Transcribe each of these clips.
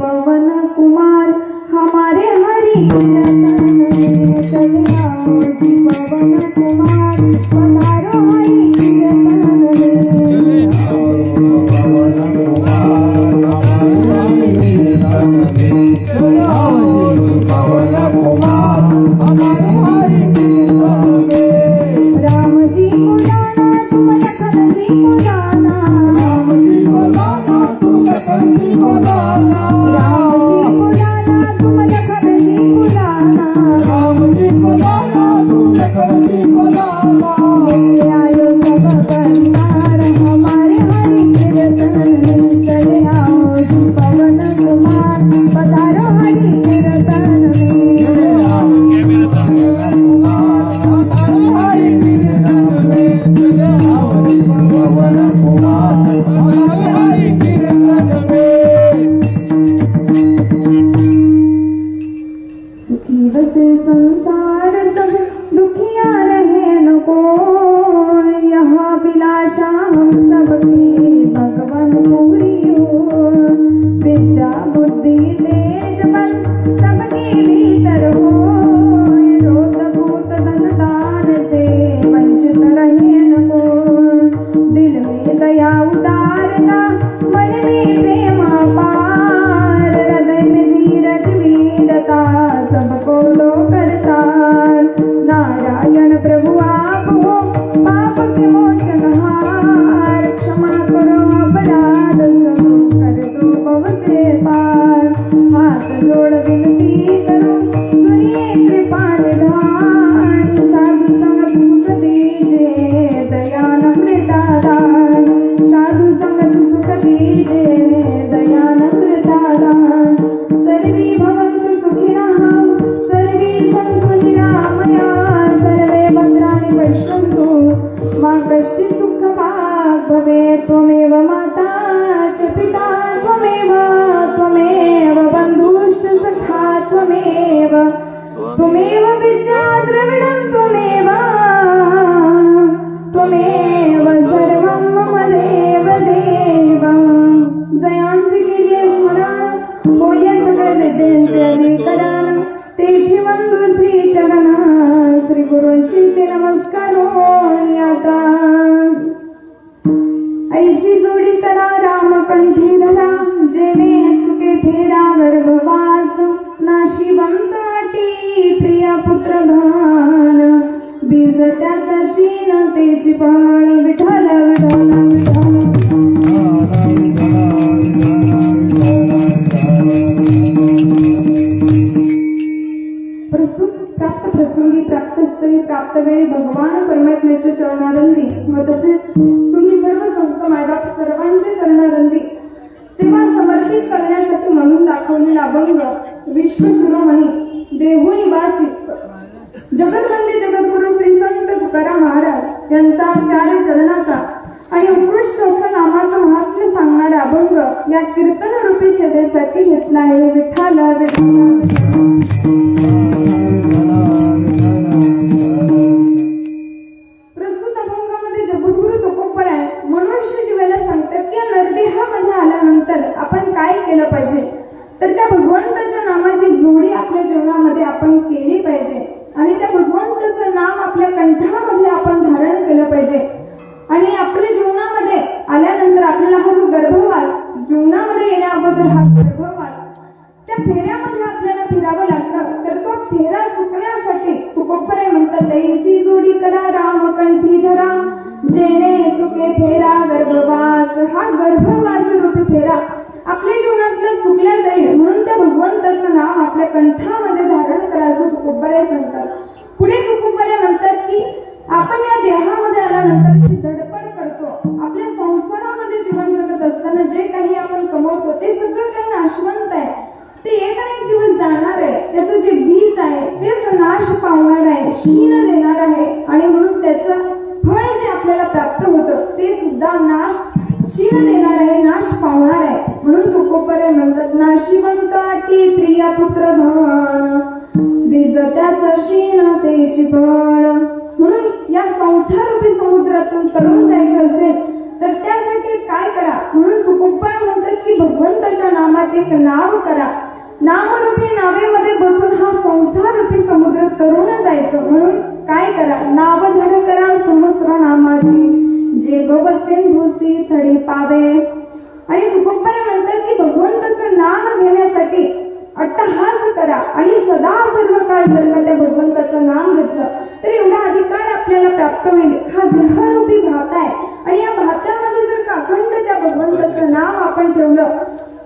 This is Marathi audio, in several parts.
पवन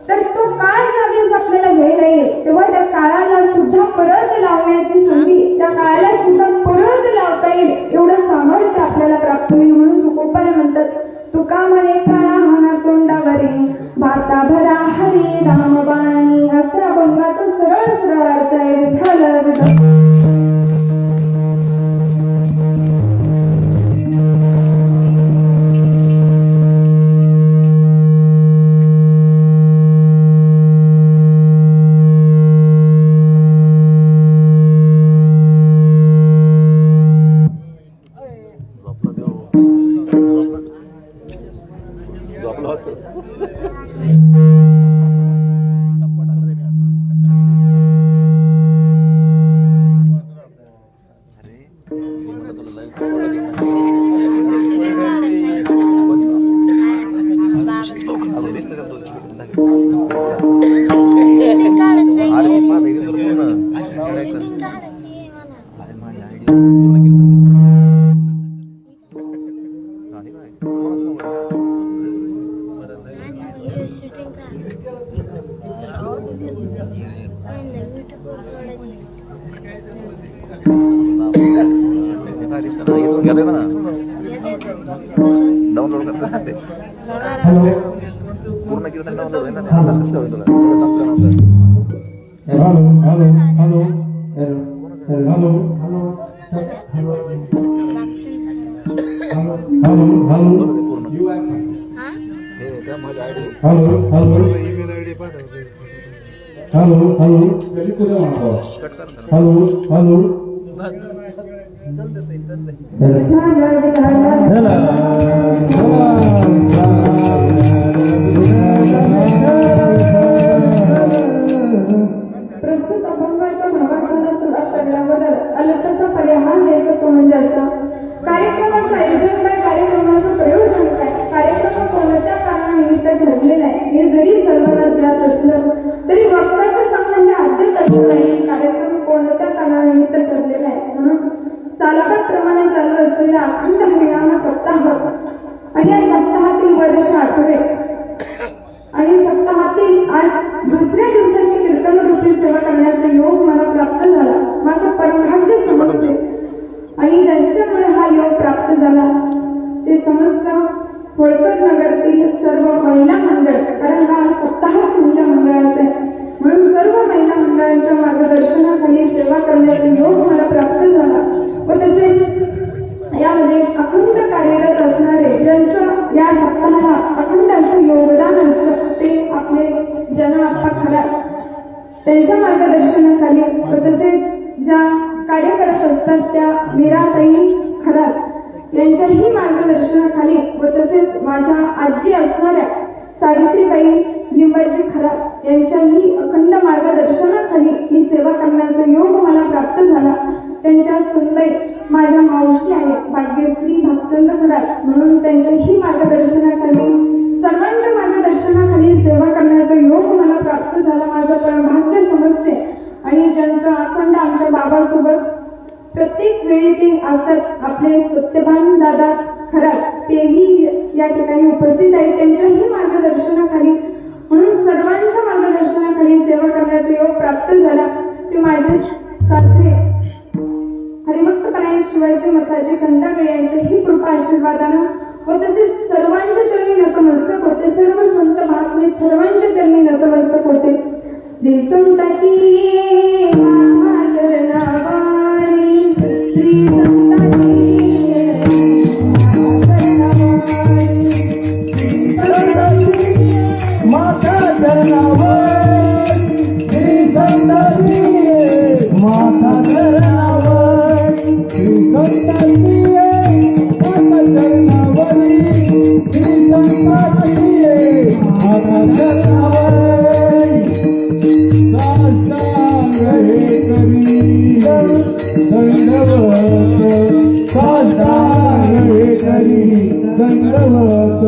तर तो काळ ज्या घेता येतं ना, डाउनलोड करता ना ते पूर्ण कीर्तन डाउनलोड आहे ना ते. आता कसं होईल तुला सगळं संपलं नव्हतं. Hello hello hello hello hello hello पूर्ण हे त्या माझ्या ID hello hello email ID पाठवते. हॅलो हॅलो कधी कुठे म्हणतो कट कर ना. हॅलो हॅलो प्रस्तुत अभंगाच्या भावाला सुरुवात करण्याबद्दल अल्पसा परिहार द्यायचा तो म्हणजे असा. कार्यक्रमाचं आयोजन काय, कार्यक्रमाचं प्रयोजन काय, कार्यक्रम कोणत्या कारणानिमित्त ठरलेला आहे हे जरी सर्वांना ज्ञात असलं तरी वक्त्याचं सांगणं हे अगदी कठीण नाही. कार्यक्रम कोणत्या कारणानिमित्त ठरलेला आहे म्हणून सालाबादप्रमाणे चालू असलेला अखंड हरिनाम सप्ताह आणि या सप्ताहातील वर्ष 8वे आणि सप्ताहातील आज दुसऱ्या दिवसाची कीर्तन रूपी सेवा करण्याचा योग मला प्राप्त झाला. माझं परमभाग्य समजते आणि ज्यांच्यामुळे हा योग प्राप्त झाला ते समस्त होळकर नगरतील सर्व महिला मंडळ, कारण हा सप्ताह महिला मंडळाचा आहे म्हणून सर्व महिला मंडळांच्या मार्गदर्शनाखाली सेवा करण्याचा योग मला प्राप्त झाला व तसेच यामध्ये अखंड कार्यरत असणारे ज्यांचं या सप्ताहाला अखंड असं योगदान असतं ते आपले जनाप्पा खरात त्यांच्या मार्गदर्शनाखाली व तसेच ज्या कार्य करत असतात त्या मीराताई खरात यांच्याही मार्गदर्शनाखाली व तसेच माझ्या आजी असणाऱ्या सावित्रीबाई लिंबाजी खरात यांच्याही अखंड मार्गदर्शनाखाली ही सेवा करण्याचा योग मला प्राप्त झाला. त्यांच्या सुनबाई माझ्या मावशी आहेत भाग्यश्री भागचंद खरात म्हणून त्यांच्याही मार्गदर्शनाखाली सर्वांच्या मार्गदर्शनाखाली सेवा करण्याचा योग मला प्राप्त झाला. माझं परमभाग्य समजते आणि ज्यांचं अखंड आमच्या बाबासोबत प्रत्येक वेळी ते असतात आपले सत्यभान दादा खरात तेही या ठिकाणी उपस्थित आहेत. त्यांच्याही मार्गदर्शनाखाली म्हणून सर्वांच्या मार्गदर्शनाखाली सेवा करण्याचा योग प्राप्त झाला. ते माझे सासरे हरिभक्तपरायण शिवाजी मठाचे खंडागळे यांच्याही कृपा आशीर्वादानं व तसेच सर्वांच्या चरणी नतमस्तक होते. सर्व संत महात्मे सर्वांच्या चरणी नतमस्तक होते. श्री संताची माता चरणावारी, श्री संताची माता चरणावर, श्री संतांची माता चरणावर, श्री संतांची माता चरणावरी, श्री संतांची माता चरणावरी. साष्टांग हे करी दंडवत, साष्टांग हे करी दंडवत,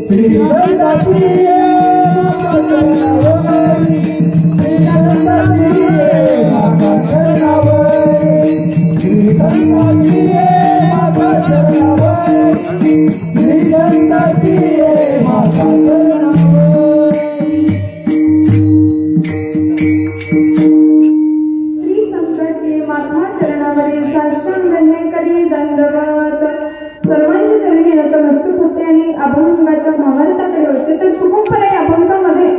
श्री संतांची माता चरणावरी, श्री संतांची माता चरणावरी, श्री संतांची माता चरणावरी, श्री संतांची माता चरणावरी. श्री संताची माता चरणावरी साष्टांग हे करी दंडवत सर्वांच्या चरणी नतमस्तक होते आणि अभंगाच्या भावार्थाकडे होते. तर तुकोबराय अभंगामध्ये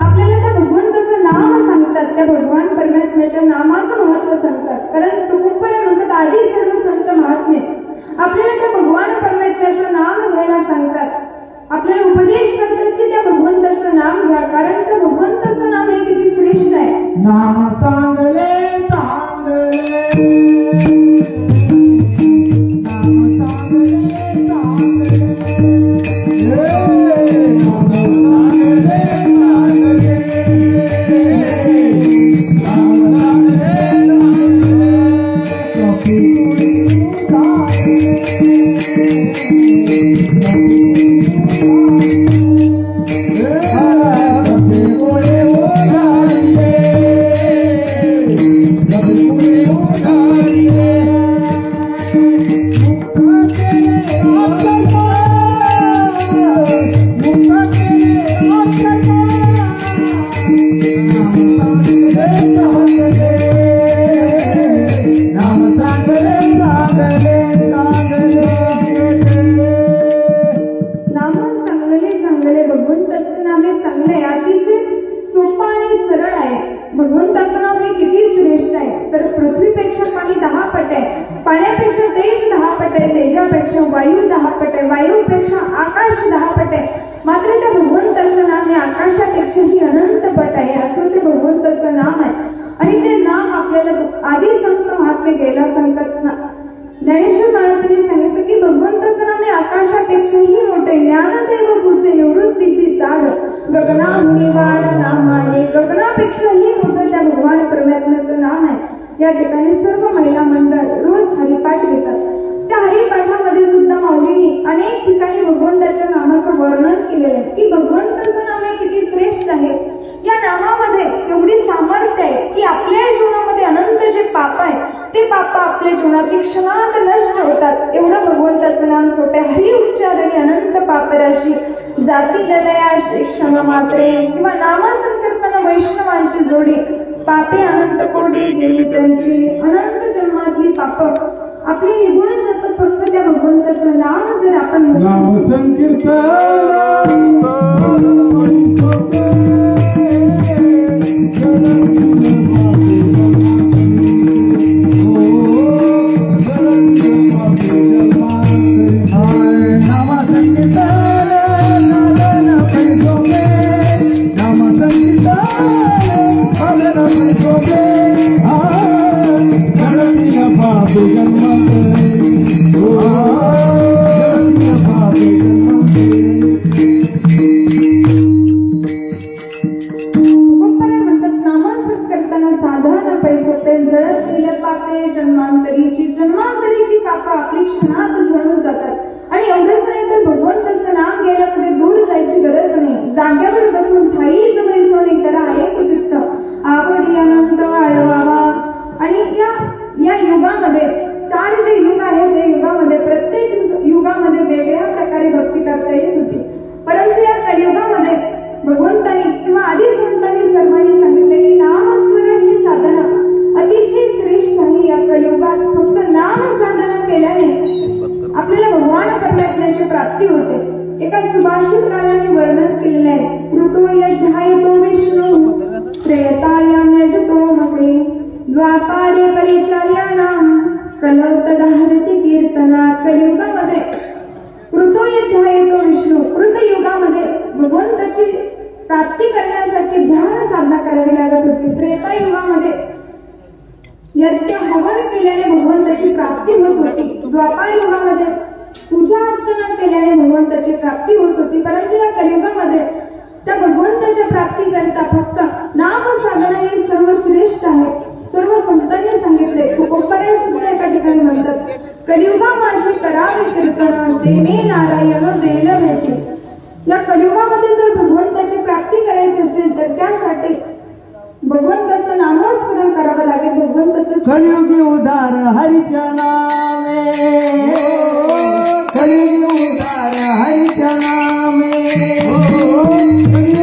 आपल्याला त्या भगवंताचं नाम सांगतात, त्या भगवान परमात्म्याच्या नामाचं महत्व सांगतात. कारण तुकोबराय म्हणतात आधी सर्व संत महात्मे आपल्याला त्या भगवान परमात्म्याचं नाम घ्यायला सांगतात. आपल्याला उपदेश करतात की त्या भगवंताचं नाम घ्या, कारण त्या भगवंताचं नाम हे किती श्रेष्ठ आहे. नाम चांगले चांगले, सूर्यापेक्षा वायू 10 पट आहे, वायूपेक्षा आकाश 10 पट आहे. मात्र त्या भगवंताचं नाम हे आकाशापेक्षाही अनंत पट आहे. असं ते भगवंताचं नाम आहे. आणि ते नाम आपल्याला आधी संत महात्मे गेला संकट ज्ञानेश्वर महाराजांनी सांगितलं की भगवंताचं नाम हे आकाशापेक्षाही मोठे. ज्ञानदेव पुसे निवृत्तीची चाड गगना निवाड नामाने. गगनापेक्षाही मोठं त्या भगवान परमात्म्याचं नाम आहे. या ठिकाणी सर्व महिला मंडळ रोज हरिपाठ घेतात. त्या हरिपाठामध्ये सुद्धा माऊलींनी अनेक ठिकाणी भगवंताच्या नामाचं वर्णन केलेलं आहे की भगवंताचं नाम हे किती श्रेष्ठ आहे. या नामामध्ये एवढी सामर्थ्य आहे की आपल्या जीवनामध्ये अनंत जे पाप आहे ते पाप आपल्या जीवनातील क्षणात नष्ट होतात. एवढं भगवंताचं नाम सोटे. हरी उच्चारणी अनंत पापराशी जाती लया श्री क्षमा मात्रे. किंवा नामसंकीर्तन वैष्णवांची जोडी पापे अनंत कोटी गेली त्यांची. अनंत जन्मातली पाप आपली निघून जातात फक्त त्या भगवंताचं नाम जर आपण नाम संकीर्तन जन्मांतरीची पापं आपली क्षणात झळून जातात. आणि एवढंच नाही तर भगवंताचं नाम घ्यायला पुढे दूर जायची गरज नाही. जाग्यावर बसून ठाई जवळ करा एक चित्त आवडी अनंत आळवावा. आणि या युगामध्ये 4 जे युग आहेत त्या युगामध्ये प्रत्येक युगामध्ये वेगळ्या प्रकारे भक्ती करता येत होती. परंतु या कलियुगामध्ये भगवंतांनी किंवा आधी संतांनी सर्वांनी सांगितले की नामस्मरण ही साधना अतिशय श्रेष्ठ आहे. या कलियुगात फक्त नाम साधना केल्याने आपल्याला भगवान परमात्म्याची प्राप्ती होते. एका सुभाषितकाराने वर्णन केलेले आहे. ऋतू यध्यायतो विष्णू प्रेतायाम यजतो मकळे द्वापारे परिचार्याणाम कलौतधारती कीर्तना. कलियुगामध्ये कृतयुगामध्ये विष्णू कृतयुगामध्ये भगवंताची प्राप्ती करण्यासाठी ध्यान साधना करावी लागत होती. त्रेतायुगामध्ये यज्ञ हवन केल्याने भगवंताची प्राप्ती होत होती. द्वापार युगामध्ये पूजा अर्चना केल्याने भगवंताची प्राप्ती होत होती. परंतु या कलियुगामध्ये त्या भगवंताच्या प्राप्ती करता फक्त नाम साधना ही सर्वश्रेष्ठ आहे. सर्व संतांनी सांगितले. तुकोबराय सुद्धा एका ठिकाणी म्हणतात कलियुगा माझी करावे कीर्तन देणे नारायण देल भेटे. या कलियुगामध्ये जर भगवंताची प्राप्ती करायची असेल तर त्यासाठी भगवंताचं नामस्मरण करावं लागेल. भगवंताचं कलियुगी उदार हरिच्या नामे, कलियुगी उदार हरिच्या नामे, कलियुगी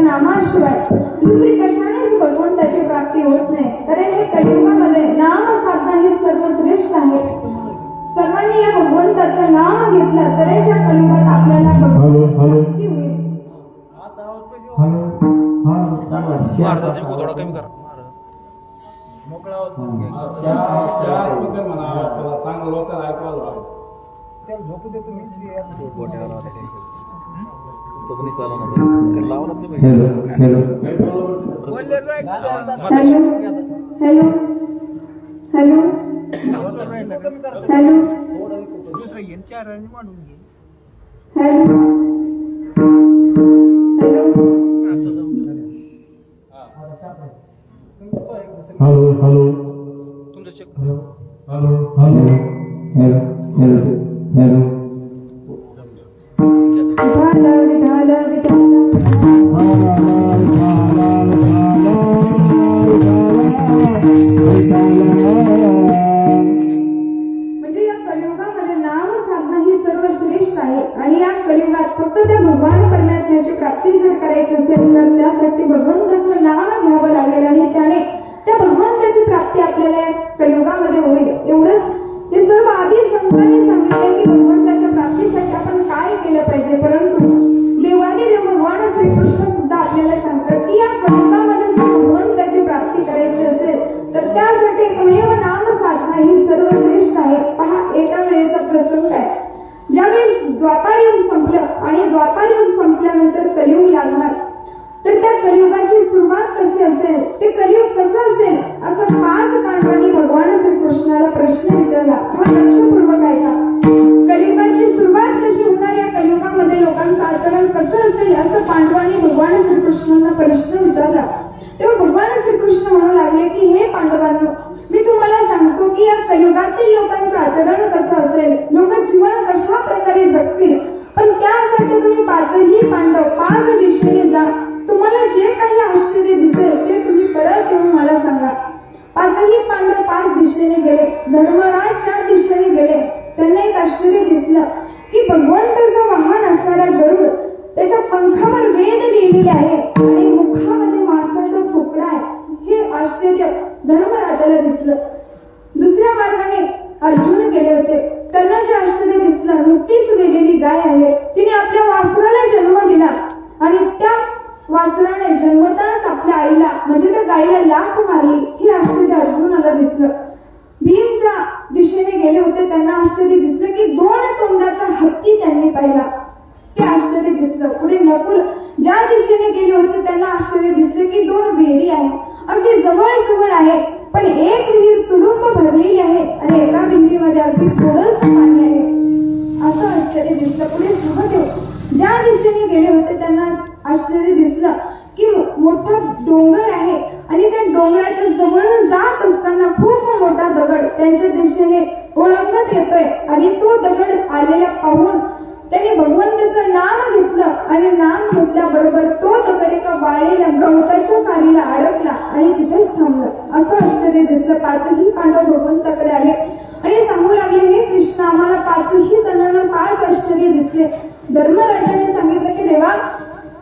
नामाशिवाय दुसरी कशानेच भगवंताची प्राप्ती होत नाही. कारण हे कलियुगामध्ये नाम साधना ही सर्वश्रेष्ठ आहे. सर्वांनी या भगवंताचं नाम घेतलं तर या कलियुगात आपल्याला प्राप्ती होईल. चांगलं लोकांना ऐकवायला सबनी साला ना लावला तुम्ही. Hello hello hello hello hello hello तुमचं check hello hello hello hello hello म्हणजे या कलियुगामध्ये नाम ही सर्वश्रेष्ठ आहे. पहा, एका वेळेचा प्रसंग आहे. ज्यावेळेस द्वापार युग संपलं आणि द्वापार युग संपल्यानंतर कलियुग लागणार, तर त्या कलियुगाची सुरुवात कशी असेल, ते कलियुग कसं असेल, असं 5 पांडवांनी भगवान श्रीकृष्णाला प्रश्न विचारला. हा लक्षपूर्वक ऐका. कलियुगाची सुरुवात कशी होणार, या कलियुगामध्ये लोकांचं आचरण कसं असेल, असं पांडवांनी भगवान श्रीकृष्णांना प्रश्न विचारला. तेव्हा भगवान श्रीकृष्ण म्हणू लागले की हे पांडवांनो, मी तुम्हाला सांगतो की या कलियुगातील लोकांचं आचरण कसं असेल, लोक जीवन कशा प्रकारे जगतील. पण त्यासाठी तुम्ही 5ही पांडव 5 दिशेने जा. तुम्हाला जे काही आश्चर्य दिसेल ते तुम्ही परत येऊन मला सांगा. 5ही पांडव 5 दिशेने गेले. धर्मराज 4 दिशेने गेले. त्यांना एक आश्चर्य दिसलं की भगवंताचं वाहन असणारा गरुड, त्याच्या पंखावर वेद लिहिलेले आहे आणि मुखामध्ये मासाचा तुकडा आहे. हे आश्चर्य धर्मराजाला दिसलं. दुसऱ्या मार्गाने अर्जुन गेले होते. त्यांना जे आश्चर्य दिसलं, नुकतीच गेलेली गाय आहे, तिने आपल्या वासराला जन्म दिला आणि त्या वासराने जन्मताच आपल्या आईला म्हणजे त्या गायीला लाथ मारली. हे आश्चर्य अर्जुनाला दिसलं. भीमच्या दिशेने गेले होते. त्यांना आश्चर्य दिसलं की 2 तोंडाचा हत्ती त्यांनी पाहिला. ते आश्चर्य दिसलं. पुढे नकुल ज्या दिशेने गेले होते त्यांना आश्चर्य दिसले की 2 विहिरी आहे, अगदी जवळ जवळ आहे, पण एक विहीर तुडुंब भरलेली आहे आणि एका विहिरीमध्ये अगदी थोडंच पाणी आहे. असं आश्चर्य दिसलं. पुढे सहदेव ज्या दिशेने गेले होते त्यांना आश्चर्य दिसलं की मोठा डोंगर आहे आणि त्या डोंगराच्या जवळ जात असताना खूप मोठा दगड त्यांच्या दिशेने ओळंगत येतोय आणि तो दगड आलेला पाहून त्यांनी भगवंताचं नाम घेतलं आणि नाम घेतल्याबरोबर तो दगड एका वाळलेल्या गवताच्या काडीला अडकला आणि तिथेच थांबलं. असं आश्चर्य दिसलं. 5ही पांडव भगवंताकडे आले आणि सांगू लागले, हे कृष्ण, आम्हाला 5ही जणांना 5 आश्चर्य दिसले. धर्मराजाने सांगितलं की देवा,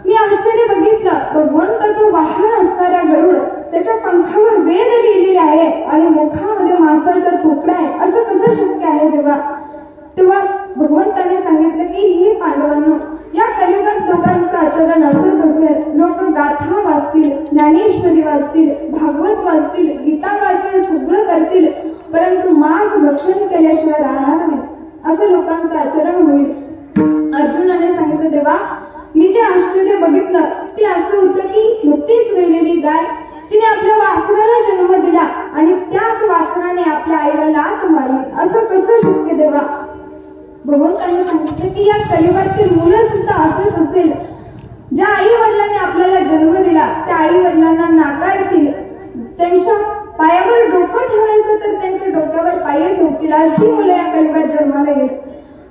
मी आश्चर्य बघितलं. भगवंताचं वाहन असणारा गरुड, त्याच्या पंखावर वेद लिहिलेले आहे आणि मुखामध्ये मांसाचा तुकडा आहे. असं कसं शक्य आहे देवा? तेव्हा भगवंताने सांगितलं की हे पांडवांनो, या कलियुगात लोकांचं आचरण असंच असेल. लोक गाथा वाचतील, ज्ञानेश्वरी वाचतील, भागवत वाचतील, गीता वाचतील, सगळं करतील, परंतु मांस भक्षण केल्याशिवाय राहणार नाही. असं लोकांचं आचरण होईल. अर्जुनाने सांगितलं, देवा, मी जे आश्चर्य बघितलं ते असं होतं की नुकतीच वेलेली गाय, तिने आपल्या वासराला जन्म दिला आणि त्याच वासराने आपल्या आईला लाथ मारली. असं कसं शक्य देवा? भगवंतांनी सांगितलं की या कलियुगातील मुलं सुद्धा असंच असेल. ज्या आई वडिलांनी आपल्याला जन्म दिला त्या आई वडिलांना नाकारतील, त्यांच्या पायावर डोकं ठेवायचं तर त्यांच्या डोक्यावर पाय ठेवतील. अशी मुलं या कलियुगात जन्माला येईल.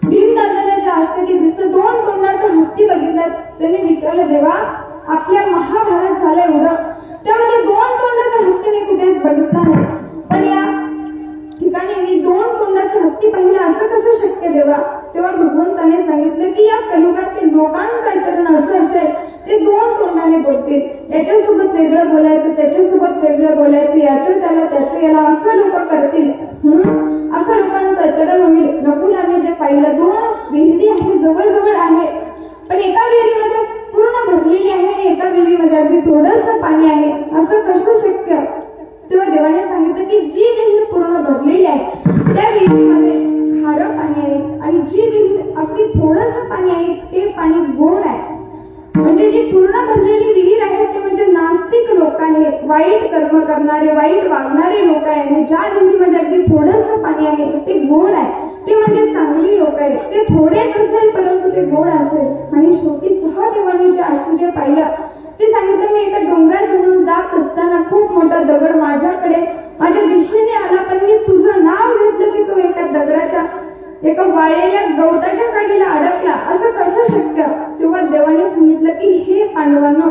भीमदादाला जे आश्चर्य दिसलं, 2 तोंडाचा हत्ती बघितला. त्यांनी विचारलं, देवा, आपल्या महाभारत झालं एवढं, त्यामध्ये 2 तोंडाचा हत्ती मी कुठेच बघितला नाही, पण या ठिकाणी मी 2 तोंडाचा हत्ती पाहिला. असं कसं शक्य देवा? तेव्हा भगवंताने सांगितलं की या कलियुगातील लोकांचं आचरण असं असेल, ते 2 तोंडाने बोलतील. याच्यासोबत वेगळं बोलायचं, त्याच्यासोबत वेगळं बोलायचं, याचं त्याला त्याचं याला, असं लोक करतील. असं लोकांचं आचरण होईल. नकुलाने जे पाहिलं, 2 विहिरी आहे, जवळजवळ आहे, पण एका विहिरीमध्ये पूर्ण भरलेली आहे आणि एका विहिरीमध्ये अगदी थोडंसं पाणी आहे. असं कसं शक्य? तेव्हा देवाने सांगितलं की जी विहीर पूर्ण भरलेली आहे त्या विहिरीमध्ये खारं पाणी आहे आणि जी विहीर अगदी थोडंसं पाणी आहे ते पाणी गोड आहे. म्हणजे जी पूर्ण भरलेली विहीर आहे ते म्हणजे नास्तिक लोक आहेत, वाईट कर्म करणारे, वाईट वागणारे लोक आहेत. आणि ज्या विहिरीमध्ये अगदी थोडंसं पाणी आहे ते गोड आहे, ते म्हणजे चांगली लोक आहेत. ते थोडेच असेल परंतु ते गोड असेल. आणि शेवटी सहदेवाने जे आश्चर्य पाहिलं ते सांगितलं, मी एका डोंगरात घेऊन जात असताना खूप मोठा दगड माझ्याकडे माझ्या दिशेने आला, पण मी तुझं नाव घेतलं की तो एका दगडाच्या एका वाळलेल्या गवताच्या काडीला अडकला. असं कसं शक्य? तेव्हा देवाने सांगितलं की हे पांडवांनो,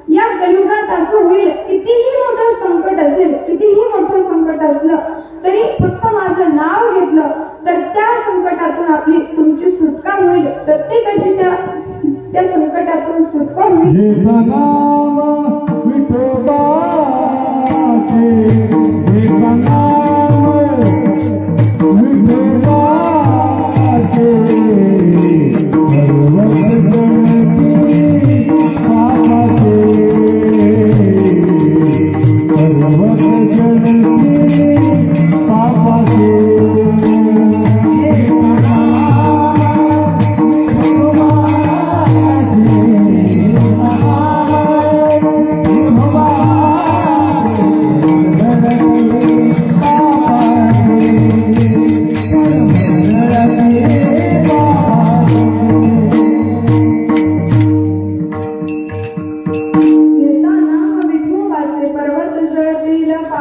या कलियुगात असं होईल, कितीही मोठं संकट असेल, कितीही मोठं संकट असलं तरी फक्त माझं नाव घेतलं तर त्या संकटातून आपली तुमची सुटका होईल. प्रत्येकाची त्या संकटातून सुटका होईल. पापाचे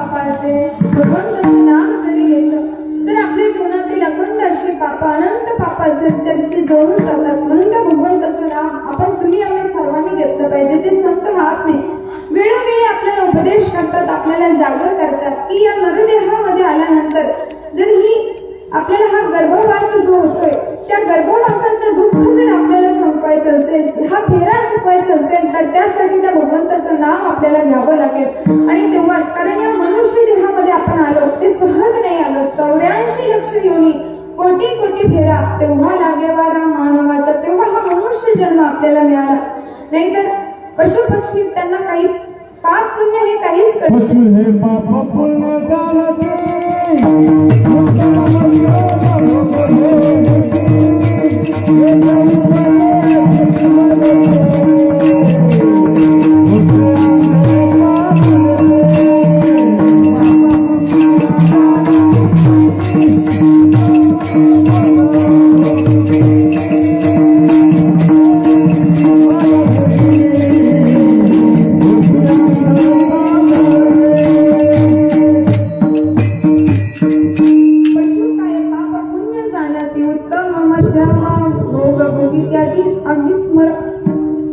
पापाचे भगवंताचं नाम जरी घेतलं तर आपल्या जीवनातील अखंड अशी पाप अनंत पाप असेल तर ती जळून जातात. म्हणून त्या भगवंताचं नाम आपण तुम्ही आम्ही सर्वांनी घेतलं पाहिजे. ते संत महात्मे वेळोवेळी आपल्याला उपदेश करतात, आपल्याला जागर करतात की या नरदेहामध्ये आल्यानंतर जर ही आपल्याला हा गर्भवास जो होतोय त्या गर्भवासाचं दुःख जर आपल्याला संपवायचं असेल, हा फेरा संपवायचा असेल तर त्यासाठी त्या भगवंताचं नाम आपल्याला घ्यावं लागेल. आणि तेव्हा कारण या मनुष्य देहामध्ये आपण आलो ते सहज नाही आलो. 84 लक्ष योनी कोटी कोटी फेरा तेव्हा लागेवारा मानवाचा, तेव्हा हा मनुष्य जन्म आपल्याला मिळाला. नाहीतर पशु पक्षी त्यांना काही पाप पुण्य हे काहीच कळत पशु हे पाप पुण्य जाणते.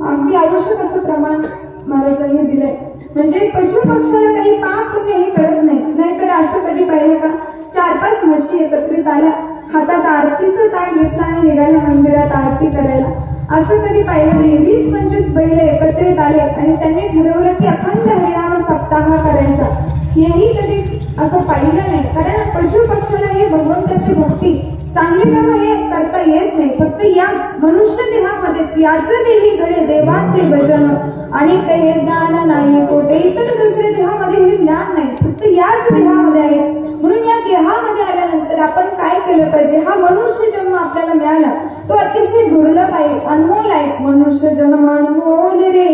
अगदी आवश्यक असं प्रमाण महाराजांनी दिलंय. म्हणजे पशु पक्षाला काही पाप पुण्य हे कळत नाही. नाहीतर असं कधी पाहिजे का 4-5 म्हशी एकत्रित आल्या, हातात आरतीचं ताट घेतला आणि निघाल्या मंदिरात आरती करायला. असं कधी पाहिलं नाही. 20-25 बैल एकत्रित आले आणि त्यांनी ठरवलं की अखंड हरिनाम सप्ताह करायचा. हेही कधी असं पाहिलं नाही. कारण पशु पक्षाला हे भगवंताची भक्ती चांगली कामं हे करता येत नाही. फक्त या मनुष्य देहामध्ये याच देही घडे देवाचे भजन आणि काही ज्ञान नाही कोठे. इतर दुसऱ्या देहामध्ये हे ज्ञान नाही, फक्त याच देहामध्ये आहे. म्हणून या देहामध्ये आल्यानंतर आपण काय केलं पाहिजे? हा मनुष्य जन्म आपल्याला मिळाला तो अतिशय दुर्लभ आहे, अनमोल आहे. मनुष्य जन्म अनमोल रे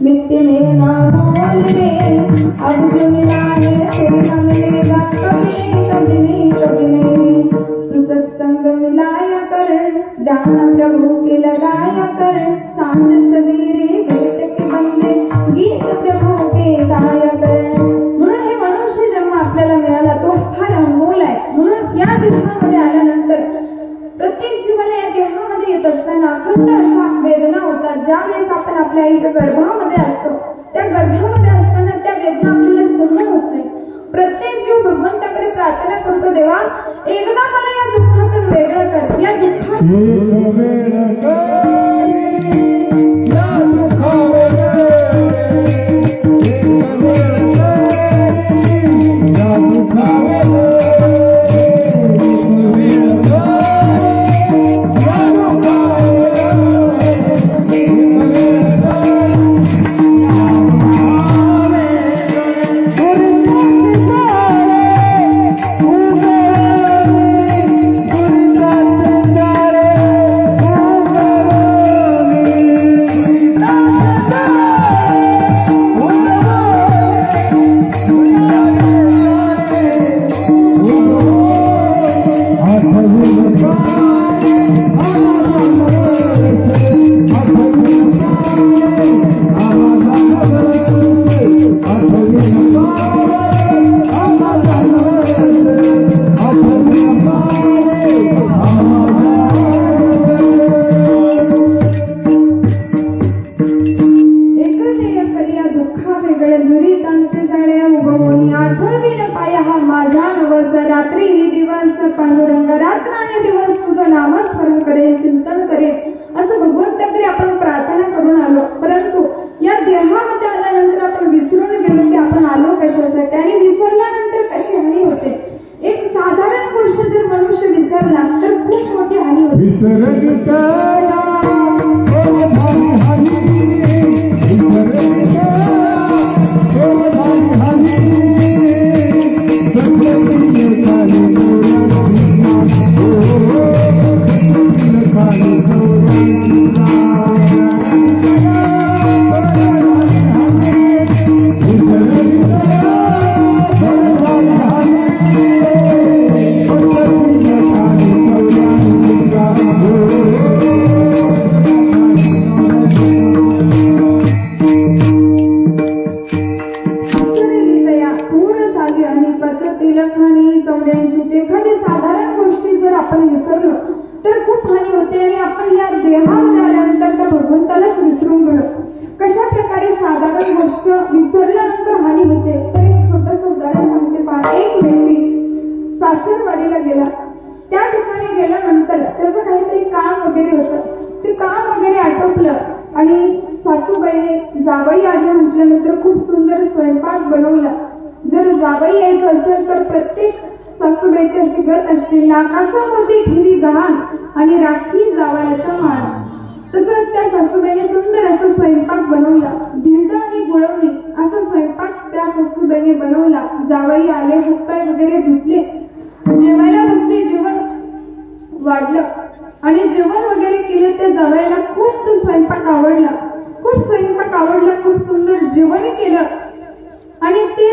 मिट्टी में ना मोल रे अब जो मिला है तेरा मिलेगा कभी नहीं तू सत्संग मिलाया कर ध्यान प्रभु के लगाया कर सांझ सवेरे बैठ के बंदे गीत प्रभु के गाया कर. म्हणून हे मनुष्य जन्म आपल्याला मिळाला तो फार अनमोल आहे. म्हणून या देहामध्ये आल्यानंतर प्रत्येक जीवाला या देहामध्ये येत असताना अखंड अशा वेदना होतात. ज्या वेळेस आपण आपल्या आईच्या गर्भामध्ये असतो त्या गर्भामध्ये असताना त्या वेदना आपल्याला सहन होत नाही. प्रत्येक जीव भगवंताकडे प्रार्थना करतो, देवा एकदा मला या दुःखातून वेगळं कर. या Oh पाठवतील खाणी 84चे एखादी साधारण गोष्टी जर आपण विसरलो तर खूप हानी होते आणि आपण या देहामध्ये आल्यानंतर त्या भगवंतालाच विसरून गेलो. कशा प्रकारे साधारण गोष्ट विसरल्यानंतर हानी होते तर एक छोटंसं उदाहरण सांगते पहा. एक व्यक्ती सासरवाडीला गेला. त्या ठिकाणी गेल्यानंतर त्याचं काहीतरी काम वगैरे होतं. ते काम वगैरे आटोपलं आणि सासूबाईने जावई आली म्हटल्यानंतर खूप सुंदर स्वयंपाक बनवला. जर जावई यायचं असेल तर प्रत्येक सासूबाईची अशी गत असते, नाकाचा मोती ठेवी गहाण आणि राखी जावयाचा मान. तसंच त्या सासूबाईने सुंदर असं स्वयंपाक बनवला. धिरडं आणि गुळवणी असा स्वयंपाक त्या सासूबाईने बनवला. जावई आले, हातपाय वगैरे धुतले, जेवायला बसले. जेवण वाढलं आणि जेवण वगैरे केले. त्या जावयाला खूप तो स्वयंपाक आवडला. खूप सुंदर जेवण केलं आणि ते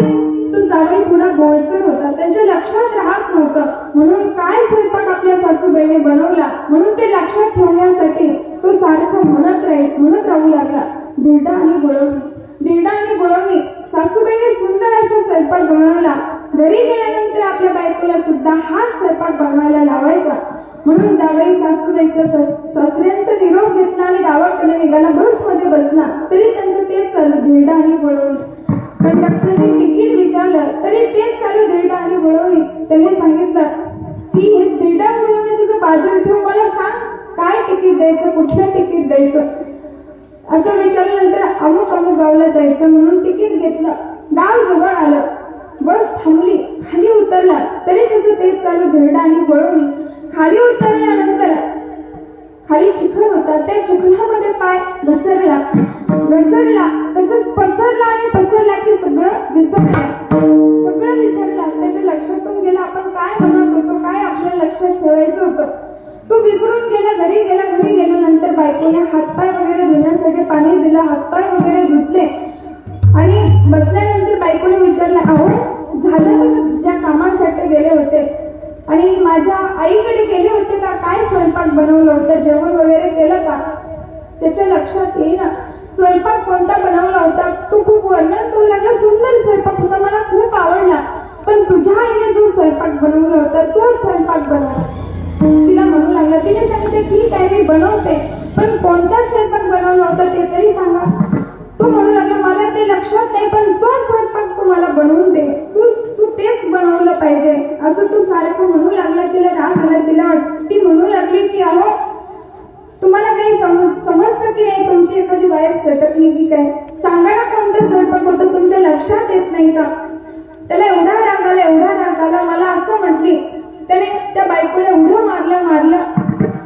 तो जावई थोडा गोळसर होता. त्यांच्या लक्षात राहत नव्हतं म्हणून काय स्वयंपाक आपल्या सासूबाईने बनवला म्हणून ते लक्षात ठेवण्यासाठी तो सारखं म्हणत राहू लागला, धिरडा आणि गुळवणी. सासूबाईने सुंदर असा स्वयंपाक बनवला. घरी गेल्यानंतर आपल्या बायकोला सुद्धा हाच स्वयंपाक बनवायला लावायचा. म्हणून जावई सासूबाईचा सासऱ्यांचा निरोप घेतला आणि गावाकडे निघाला. बसमध्ये बसला तरी त्यांचं तेच चालू, धिरडा आणि गुळवणी. कंडक्टरने तिकीट विचारलं तरी तेच चालू, धिरडा आणि गुळवणी. त्यांनी सांगितलं की हे धिरडा गुळवणी तुझं बाजूला ठेवून मला सांग काय तिकीट द्यायचं, कुठलं तिकीट द्यायचं. असं विचारल्यानंतर अमुक गावला जायचं म्हणून तिकीट घेतलं. गाव जवळ आलं, बस थांबली, खाली उतरला तरी त्याचं तेच चालू, धिरडा आणि गुळवणी. खाली उतरल्यानंतर खाली चिखल होता. त्या चिखलामध्ये पाय घसरला, तसंच पसरला की सगळं विसरला. त्याच्या लक्षातून गेला आपण काय म्हणत होतो, काय आपल्या लक्षात ठेवायचं होतं. तो विसरून गेला. घरी गेल्यानंतर बायकोने हातपाय वगैरे धुण्यासाठी पाणी दिलं. हातपाय वगैरे धुतले आणि बसल्यानंतर बायकोने विचारलं, अहो झालं का ज्या कामासाठी गेले होते आणि माझ्या आईकडे गेले होते का, काय स्वयंपाक बनवलं होतं, जेवण वगैरे केलं का. त्याच्या लक्षात येईना. स्वयंपाक कोणता बनवला होता तो खूप वर्णन करू लागला. सुंदर स्वयंपाक होता, मला खूप आवडला, पण तुझ्या आईने जो स्वयंपाक बनवला होता तो स्वयंपाक बनवला. तिला म्हणू लागला. तिने सांगितलं ठीक आहे मी बनवते, पण कोणता स्वयंपाक बनवला होता ते तरी सांगा. तो म्हणू लागला मला ते लक्षात नाही, पण तो स्वयंपाक तू मला बनवून दे, तू तेच बनवलं पाहिजे असं तू सारखं म्हणू लागला. तिला राग आला. ती म्हणू लागली की अहो तुम्हाला काही समजतं की नाही, तुमची एखादी वायर सटकली की काय, सांगा ना कोणता स्वयंपाक होता, तुमच्या लक्षात येत नाही का. त्याला एवढा राग आला. मला असं म्हटली. त्याने त्या बायकोला एवढं मारलं.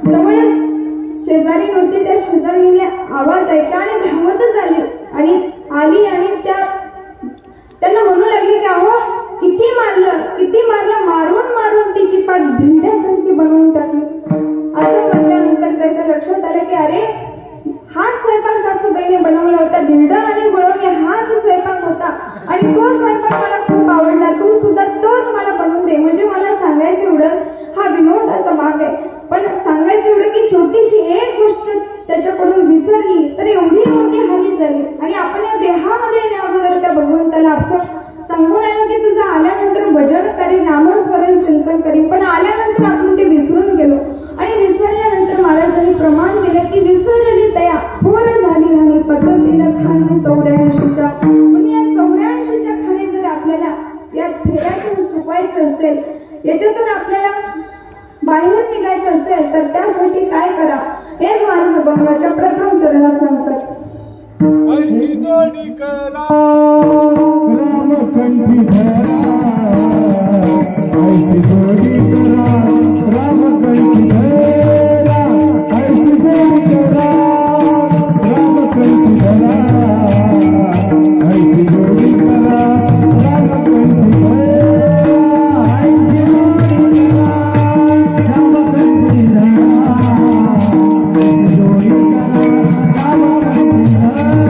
जवळच शेजारी होती, त्या शेजारीने आवाज ऐकला आणि धावतच आली आणि त्याला म्हणू लागली की अहो किती मारलं, मारून तिची पाठ धिंड्यासारखी बनवून टाकली. असं म्हटल्यानंतर त्याच्या लक्षात आलं की अरे हाच स्वयंपाक सासूबाईने बनवला होता, धिरडा आणि गुळवणी हाच स्वयंपाक होता आणि तो स्वयंपाक मला खूप आवडला, तू सुद्धा तोच मला बनवून दे. म्हणजे मला सांगायचं एवढं, हा विनोदाचा भाग आहे, पण सांगायचं एवढं की छोटीशी एक गोष्ट त्याच्याकडून विसरली तर एवढी मोठी हानी झाली. आणि आपण या देहामध्ये अगोदर त्या भगवंताला आपलं सांगून आलं की तुझं आल्यानंतर भजन करी, नामस्मरण चिंतन करी, पण आल्यानंतर आपण ते विसरून गेलो. आणि विसरल्यानंतर महाराजांनी प्रमाण दिलं की विसरली तया थोर झाली आणि पद्धतीनं खाणी 84च्या. म्हणजे या 84च्या खाणी जर आपल्याला या फेऱ्यातून चुकवायचं असेल, याच्यातून आपल्याला बाहेर निघायचं असेल तर त्यासाठी काय करा हेच महाराज अभंगाच्या प्रथम चरणात सांगतात. ऐशी जोडी करा रामकंठी धरा, ऐशी जोडी करा रामकंठी धरा, ऐशी जोडी करा रामकंठी धरा, ऐशी जोडी करा रामकंठी धरा, ऐशी जोडी करा रामकंठी धरा, ऐशी जोडी करा रामकंठी धरा.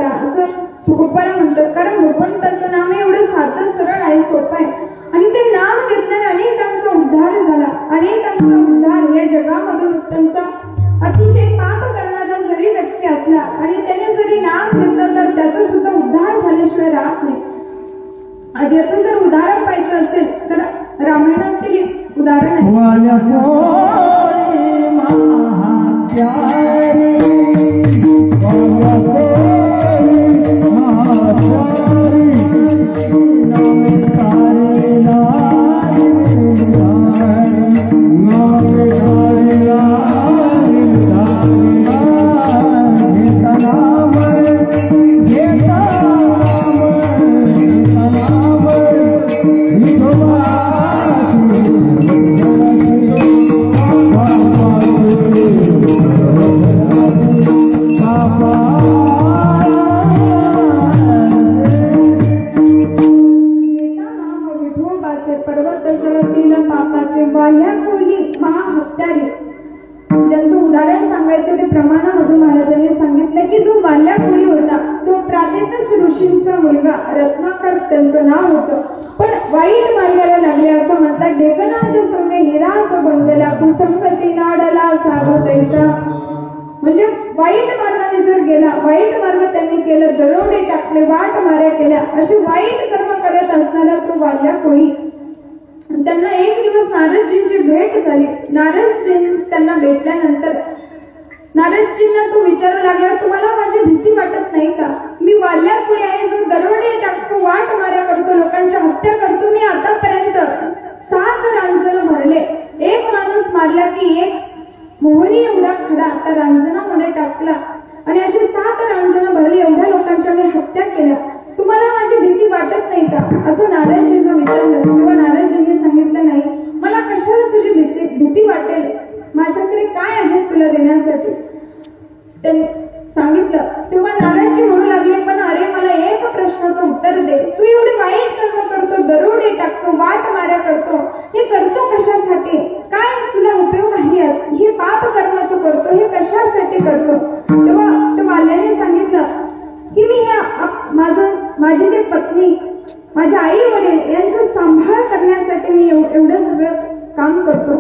करा असं तुकोबाला म्हणतात. कारण भगवंताचं नाम एवढं साधं सरळ आहे, सोपं आहे आणि ते नाम घेतल्याने अनेकांचा उद्धार झाला. अनेकांचा उद्धार या जगामधून त्यांचा अतिशय पाप करणारा जरी व्यक्ती असला आणि त्याने जरी नाम घेतलं तर त्याचा सुद्धा उद्धार झाल्याशिवाय राहत नाही. आधी याचं जर उदाहरण पाहायचं असेल तर रामायणातील एक उदाहरण आहे. वाल्या कोळी महात्यारी, वाल्या कोळी महात्यारी, नामे तारे लारी लारी, नामे तारे लारी लारी, घेता नाम, घेता नाम, विठोबा पर्वत पापाचे वाह्या कोली महाहत्यारी. ज्यांचं उदाहरण सांगायचं ते प्रमाणामधून महाराजांनी सांगितलं की जो वाल्या कोळी होता तो प्राचीनच ऋषींचा मुलगा रत्नाकर त्यांचं नाव होतं. पण वाईट मार्गाला लागले असं म्हणतात. ढेकणाच्या संगे हिराक बनगला, कुसंगती नाडला साधुताईचा. म्हणजे वाईट मार्गाने जर गेला, वाईट मार्ग त्यांनी केलं, दरोडे टाकले, वाट माऱ्या केल्या, असे वाईट कर्म करत असणारा तो वाल्या कोळी. त्यांना एक दिवस नारदजींची भेट झाली. नारदजी त्यांना भेटल्यानंतर नारदजींना तो विचारू लागला, तुम्हाला माझी भीती वाटत नाही का? मी वाल्या कोळी आहे, जो दरोडे टाकतो, वाट माऱ्या करतो, लोकांच्या हत्या करतो. मी आतापर्यंत 7 रांजण भरले. एक माणूस मारला की एक मोहरी एवढा खडा आता रांजणामध्ये टाकला आणि अशी 7 रांजणं भरली. एवढ्या लोकांच्या मी हत्या केल्या. तुम्हाला माझी भीती वाटत नाही का? असं नारदजींना विचारलं. तेव्हा नारदजींनी सांगितलं, नाही, मला कशाला तुझी भीती वाटेल, माझ्याकडे काय आहे तुला देण्यासाठी. त्यांनी सांगितलं. तेव्हा नारदजी म्हणू लागले, पण अरे मला एक प्रश्नाचं उत्तर दे. तू एवढे वाईट कर्म करतो, दरोडे टाकतो, वाट माऱ्या करतो, हे करतो कशासाठी? काय तुला उपयोग आहे? हे पाप कर्म तू करतो, हे कशासाठी करतो? तेव्हा त्या वाल्याने सांगितलं की मी माझी जी पत्नी, माझ्या आई वडील यांचा सांभाळ करण्यासाठी मी एवढं सगळं काम करतो.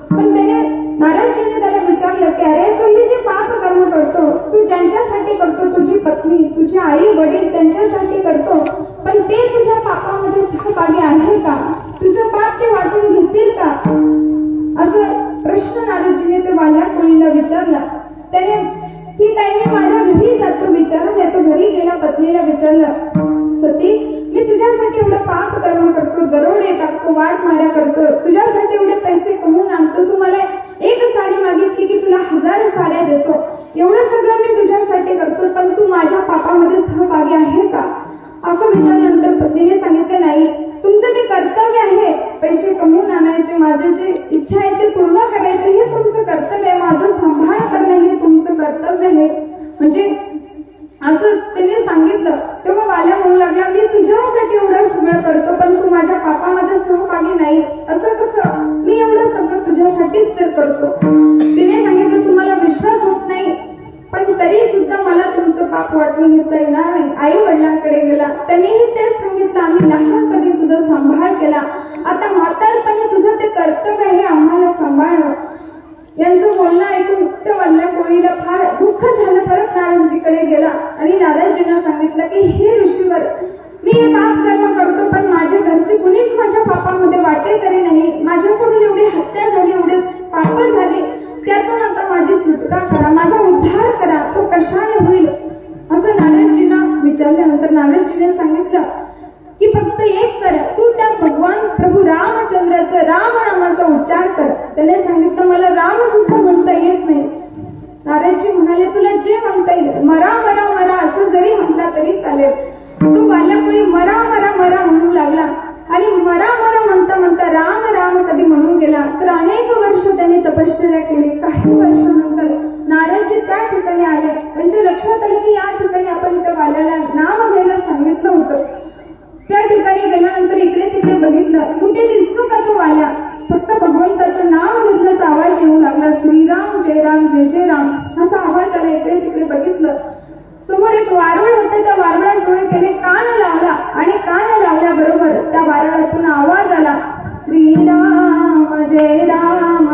पण त्याने नारदजींनी त्याला विचारलं की अरे तू हे जे पाप कर्म करतो, तू ज्यांच्यासाठी करतो, तुझी पत्नी, तुझे आई वडील त्यांच्यासाठी करतो, पण ते तुझ्या पापामध्ये सहभागी आहे का? तुझं पाप ते वाटून घेतील का? असं प्रश्न नारदजीने ते वाल्या कोळीला विचारला. त्याने ठीक आहे, मी माझ्या घरी जातो, विचारून येतो. घरी गेला, पत्नीला विचारलं, सती मी तुझ्यासाठी एवढं पाप कर्म करतो, दरोडे टाकतो, वाट माऱ्या करतो, तुझ्यासाठी एवढे पैसे कमवून आणतो, तू मला एक साडी मागितली की तुला 1000 साड्या देतो, एवढं सगळं मी तुझ्यासाठी करतो, पण तू माझ्या पापामध्ये सहभागी आहे का? असं विचारल्यानंतर पत्नीने सांगितलं, नाही, तुमचं ते कर्तव्य आहे, पैसे कमवून आणायचे, माझे जे इच्छा आहे ते पूर्ण करायचे, हे तुमचं कर्तव्य आहे, माझं सांभाळ करणं हे तुमचं कर्तव्य आहे. म्हणजे असं त्याने सांगितलं. तेव्हा वाल्या म्हणू लागला, मी तुझ्यासाठी एवढं सगळं करतो, पण तू माझ्या पापामध्ये सहभागी नाही. असं कसं? मी एवढं सगळं तुझ्यासाठीच तर करतो. तिने सांगितलं, तुम्हाला विश्वास होत नाही, पण तरी सुद्धा मला तुमचं पाप वाटून घेता येणार नाही. आई वडिलांकडे गेला, त्यांनीही तेच सांगितलं, आम्ही लहानपणी तुझा सांभाळ केला, आता म्हातारपणी तुझं ते कर्तव्य आहे आम्हाला सांभाळणं. यांचं बोलणं ऐकून त्या वाल्या कोळीला फार दुःख झालं. परत नारदजीकडे गेला आणि नारदजींना सांगितलं की हे ऋषीवर, मी हे पाप कर्म करतो, पण माझ्या घरचे कुणीच माझ्या पापामध्ये वाटेकरी नाही. माझ्याकडून एवढी हत्या झाली, एवढे पाप झाली, त्यातून आता माझी सुटका करा, माझा उद्धार करा, तो कशाने होईल? असं नारदजींना विचारल्यानंतर नारदजीने सांगितलं की फक्त एक कर, तू त्या भगवान प्रभू रामचंद्राचं राम नामाचा उच्चार कर. त्याने सांगितलं, मला राम सुद्धा म्हणता येत नाही. नारदजी म्हणाले, तुला जे म्हणता येईल, मरा मरा मरा असं जरी म्हटला तरी चालेल. तो वाल्यापुढे मरा मरा मरा म्हणू लागला आणि मरा मरा म्हणता म्हणता राम राम कधी म्हणून गेला. तर अनेक वर्ष त्यांनी तपश्चर्या केली. काही वर्षानंतर नारदजी त्या ठिकाणी आले. त्यांच्या लक्षात आले की या ठिकाणी आपण त्या वाल्याला नाम घ्यायला सांगितलं होतं. त्या ठिकाणी गेल्यानंतर इकडे तिकडे बघितलं, कुठे दिसतो का तो वाल्या? फक्त भगवंताचं नाव घेतल्याचा आवाज येऊ लागला, श्रीराम जय राम जय जय राम असा आवाज आला. इकडे तिकडे बघितलं, समोर एक वारुळ होतं. तो त्या वारुळाजवळ गेले, कान लावला आणि कान लावल्याबरोबर त्या वारुळातून आवाज आला, श्रीराम जय राम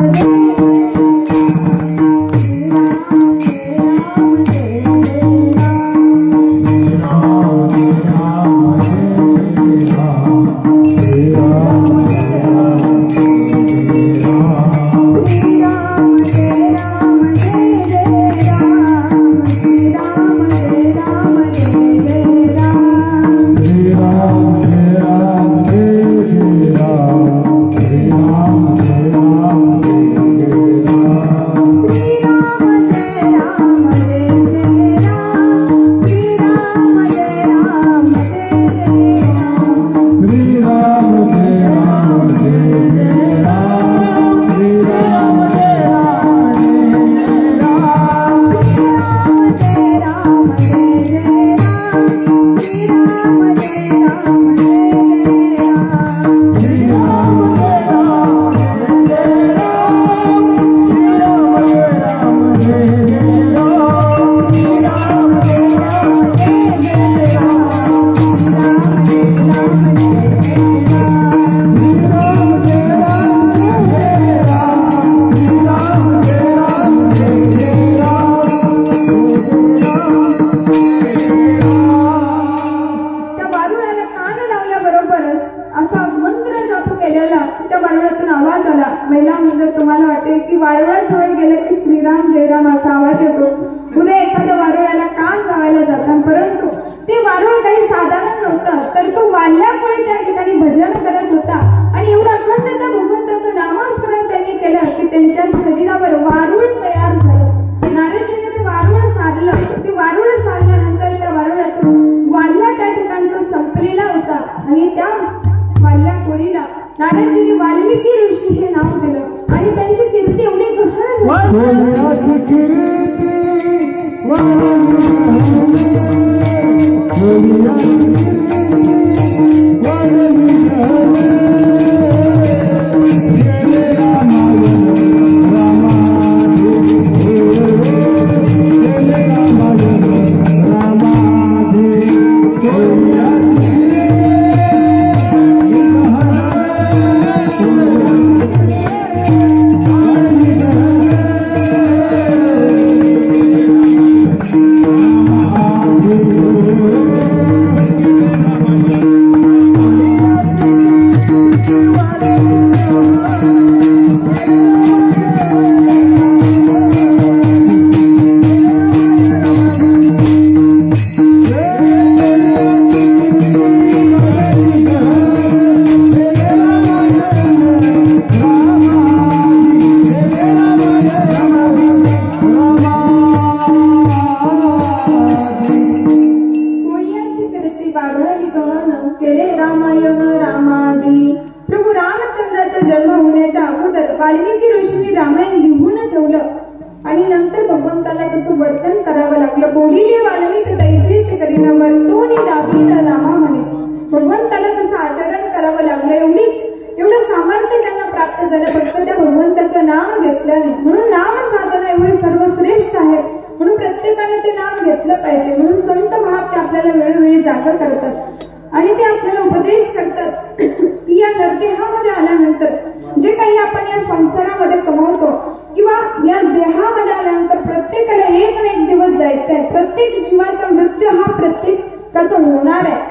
वाल्मिकी ऋषी हे नाव दिलं आणि त्यांची कीर्ती एवढी गहन वाल्मिकी ऋषींनी रामायण लिहून ठेवलं आणि नंतर भगवंताला कसं वर्तन करावं लागलं. बोलिले वाल्मिकी तैसेचे करीन वर्तोनी लावीन रामा म्हणे. भगवंताला कसं आचरण करावं लागलं, एवढं सामर्थ्य त्यांना प्राप्त झालं फक्त त्या भगवंताचं नाव घेतल्याने. म्हणून नाम साधना एवढे सर्वश्रेष्ठ आहे, म्हणून प्रत्येकाने ते नाम घेतलं पाहिजे. म्हणून संत महात्मे आपल्याला वेळोवेळी जागा करतात आणि ते आपल्याला उपदेश करतात की या नरदेहामध्ये आल्यानंतर जे काही आपण या संसारामध्ये कमवतो किंवा या देहामध्ये आल्यानंतर प्रत्येकाला एक ना एक दिवस जायचं आहे. प्रत्येक जीवाचा मृत्यू हा प्रत्येकाचा होणार आहे.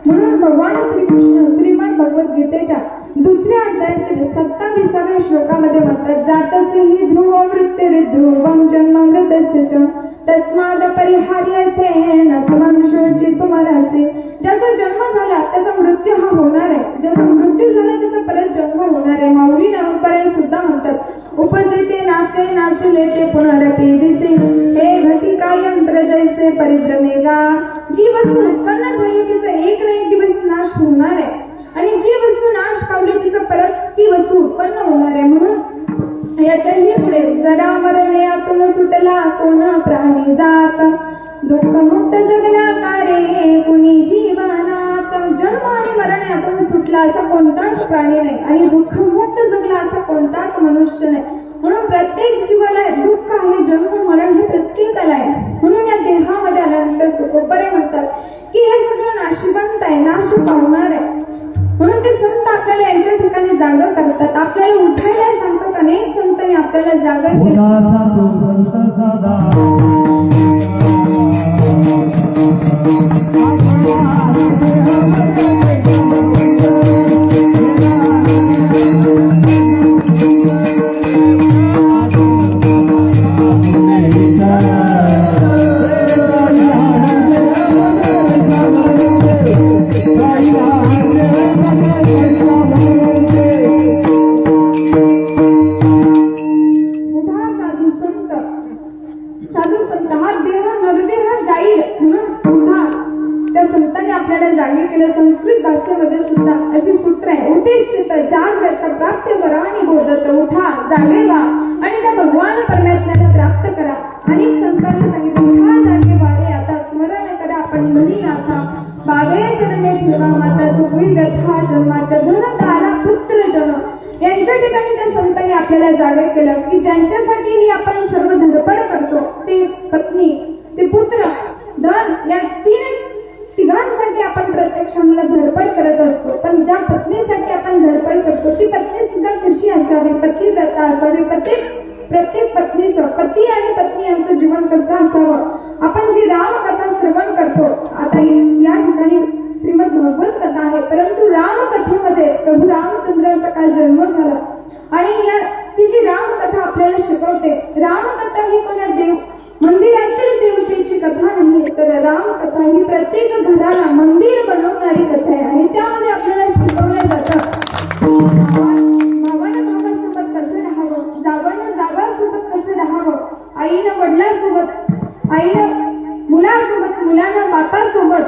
म्हणून भगवान श्रीकृष्ण श्रीमद भगवद्गीतेच्या दुसऱ्या अध्यायातील 27व्या श्लोकामध्ये म्हणतात, जातसे हि ध्रुव मृत्युर्ध्रुवं जन्म मृतस्य तस्माद परिहार्यते न समंशोचितुमर्हसि. ज्याचा जन्म झाला त्याचा मृत्यू हा होणार आहे, ज्याचा मृत्यू झाला त्याचा परत जन्म होणार आहे. माऊली नामपर्यंत सुद्धा म्हणतात, उपजेते नासे नासिले ते पुनरपि दिसे हे घटिका यंत्र जैसे परिभ्रमेगा. जी वस्तू उत्पन्न झाली तिचा एक ना एक दिवस नाश होणार आहे आणि जी वस्तू नाश पावली तिचा परत ती वस्तू उत्पन्न होणार आहे. म्हणून याच्याही पुढे जरा मरणे यातून सुटला कोण प्राणी जात दुःख मुक्त जगला कारे कुणी जीवनात. जन्म आणि मरण यातून सुटला असा कोणताच प्राणी नाही आणि दुःख मुक्त जगला असा कोणताच मनुष्य नाही. म्हणून प्रत्येक जीवाला दुःख आहे, जन्म मरण हे प्रत्येकाला आहे. म्हणून या देहामध्ये आल्यानंतर तुकोबरे म्हणतात अशी पावणार आहे. म्हणून ते संत आपल्याला यांच्या ठिकाणी जागा करतात, आपल्याला उठायला सांगतात. अनेक संतांनी आपल्याला जागा केली. साधू संत हा देह नरदेह जाईल म्हणून उठा. त्या संतांनी आपल्याला जागे केलं. संस्कृत भाषेमध्ये सुद्धा अशी सूत्र आहे. उद्दिष्टित जागृत प्राप्त करा आणि बोधत. उठा, जागे व्हा आणि त्या भगवान परमात्म्याला प्राप्त करा. अनेक संतांनी सांगितलं उठा जागे वारे आता स्मरण करा आपण मनी नाथा बावे चरणे ठेवा माताचं होई व्यथा जन्माच्या धन तारा पुत्र जन. यांच्या ठिकाणी त्या संतांनी आपल्याला जागे केलं की ज्यांच्यासाठी ही आपण सर्व धडपड करतो, ते पत्नी, ते पुत्र, धन, या तिघांसाठी आपण प्रत्यक्षाला धडपड करत असतो. पण ज्या पत्नीसाठी आपण धडपड करतो ती पत्नी सुद्धा कशी असावी, पतिव्रता असावी. प्रत्येक पत्नीचं, पती आणि पत्नी यांचं जीवन कसं असावं. आपण जी रामकथा श्रवण करतो, आता या ठिकाणी श्रीमद भागवत कथा आहे, परंतु रामकथेमध्ये प्रभू रामचंद्रांचा काल जन्म झाला आणि ती जी रामकथा आपल्याला शिकवते. रामकथा ही कोणा मंदिरातील देवतेची कथा नाही, तर रामकथा ही प्रत्येक घराला मंदिर बनवणारी कथा आहे. आणि त्यामध्ये आपल्याला शिकवलं जातं भावानं भावासोबत कसं राहावं, जावानं जावासोबत कसं राहावं, आईनं वडिलांसोबत, आईनं मुलासोबत, मुलानं बापासोबत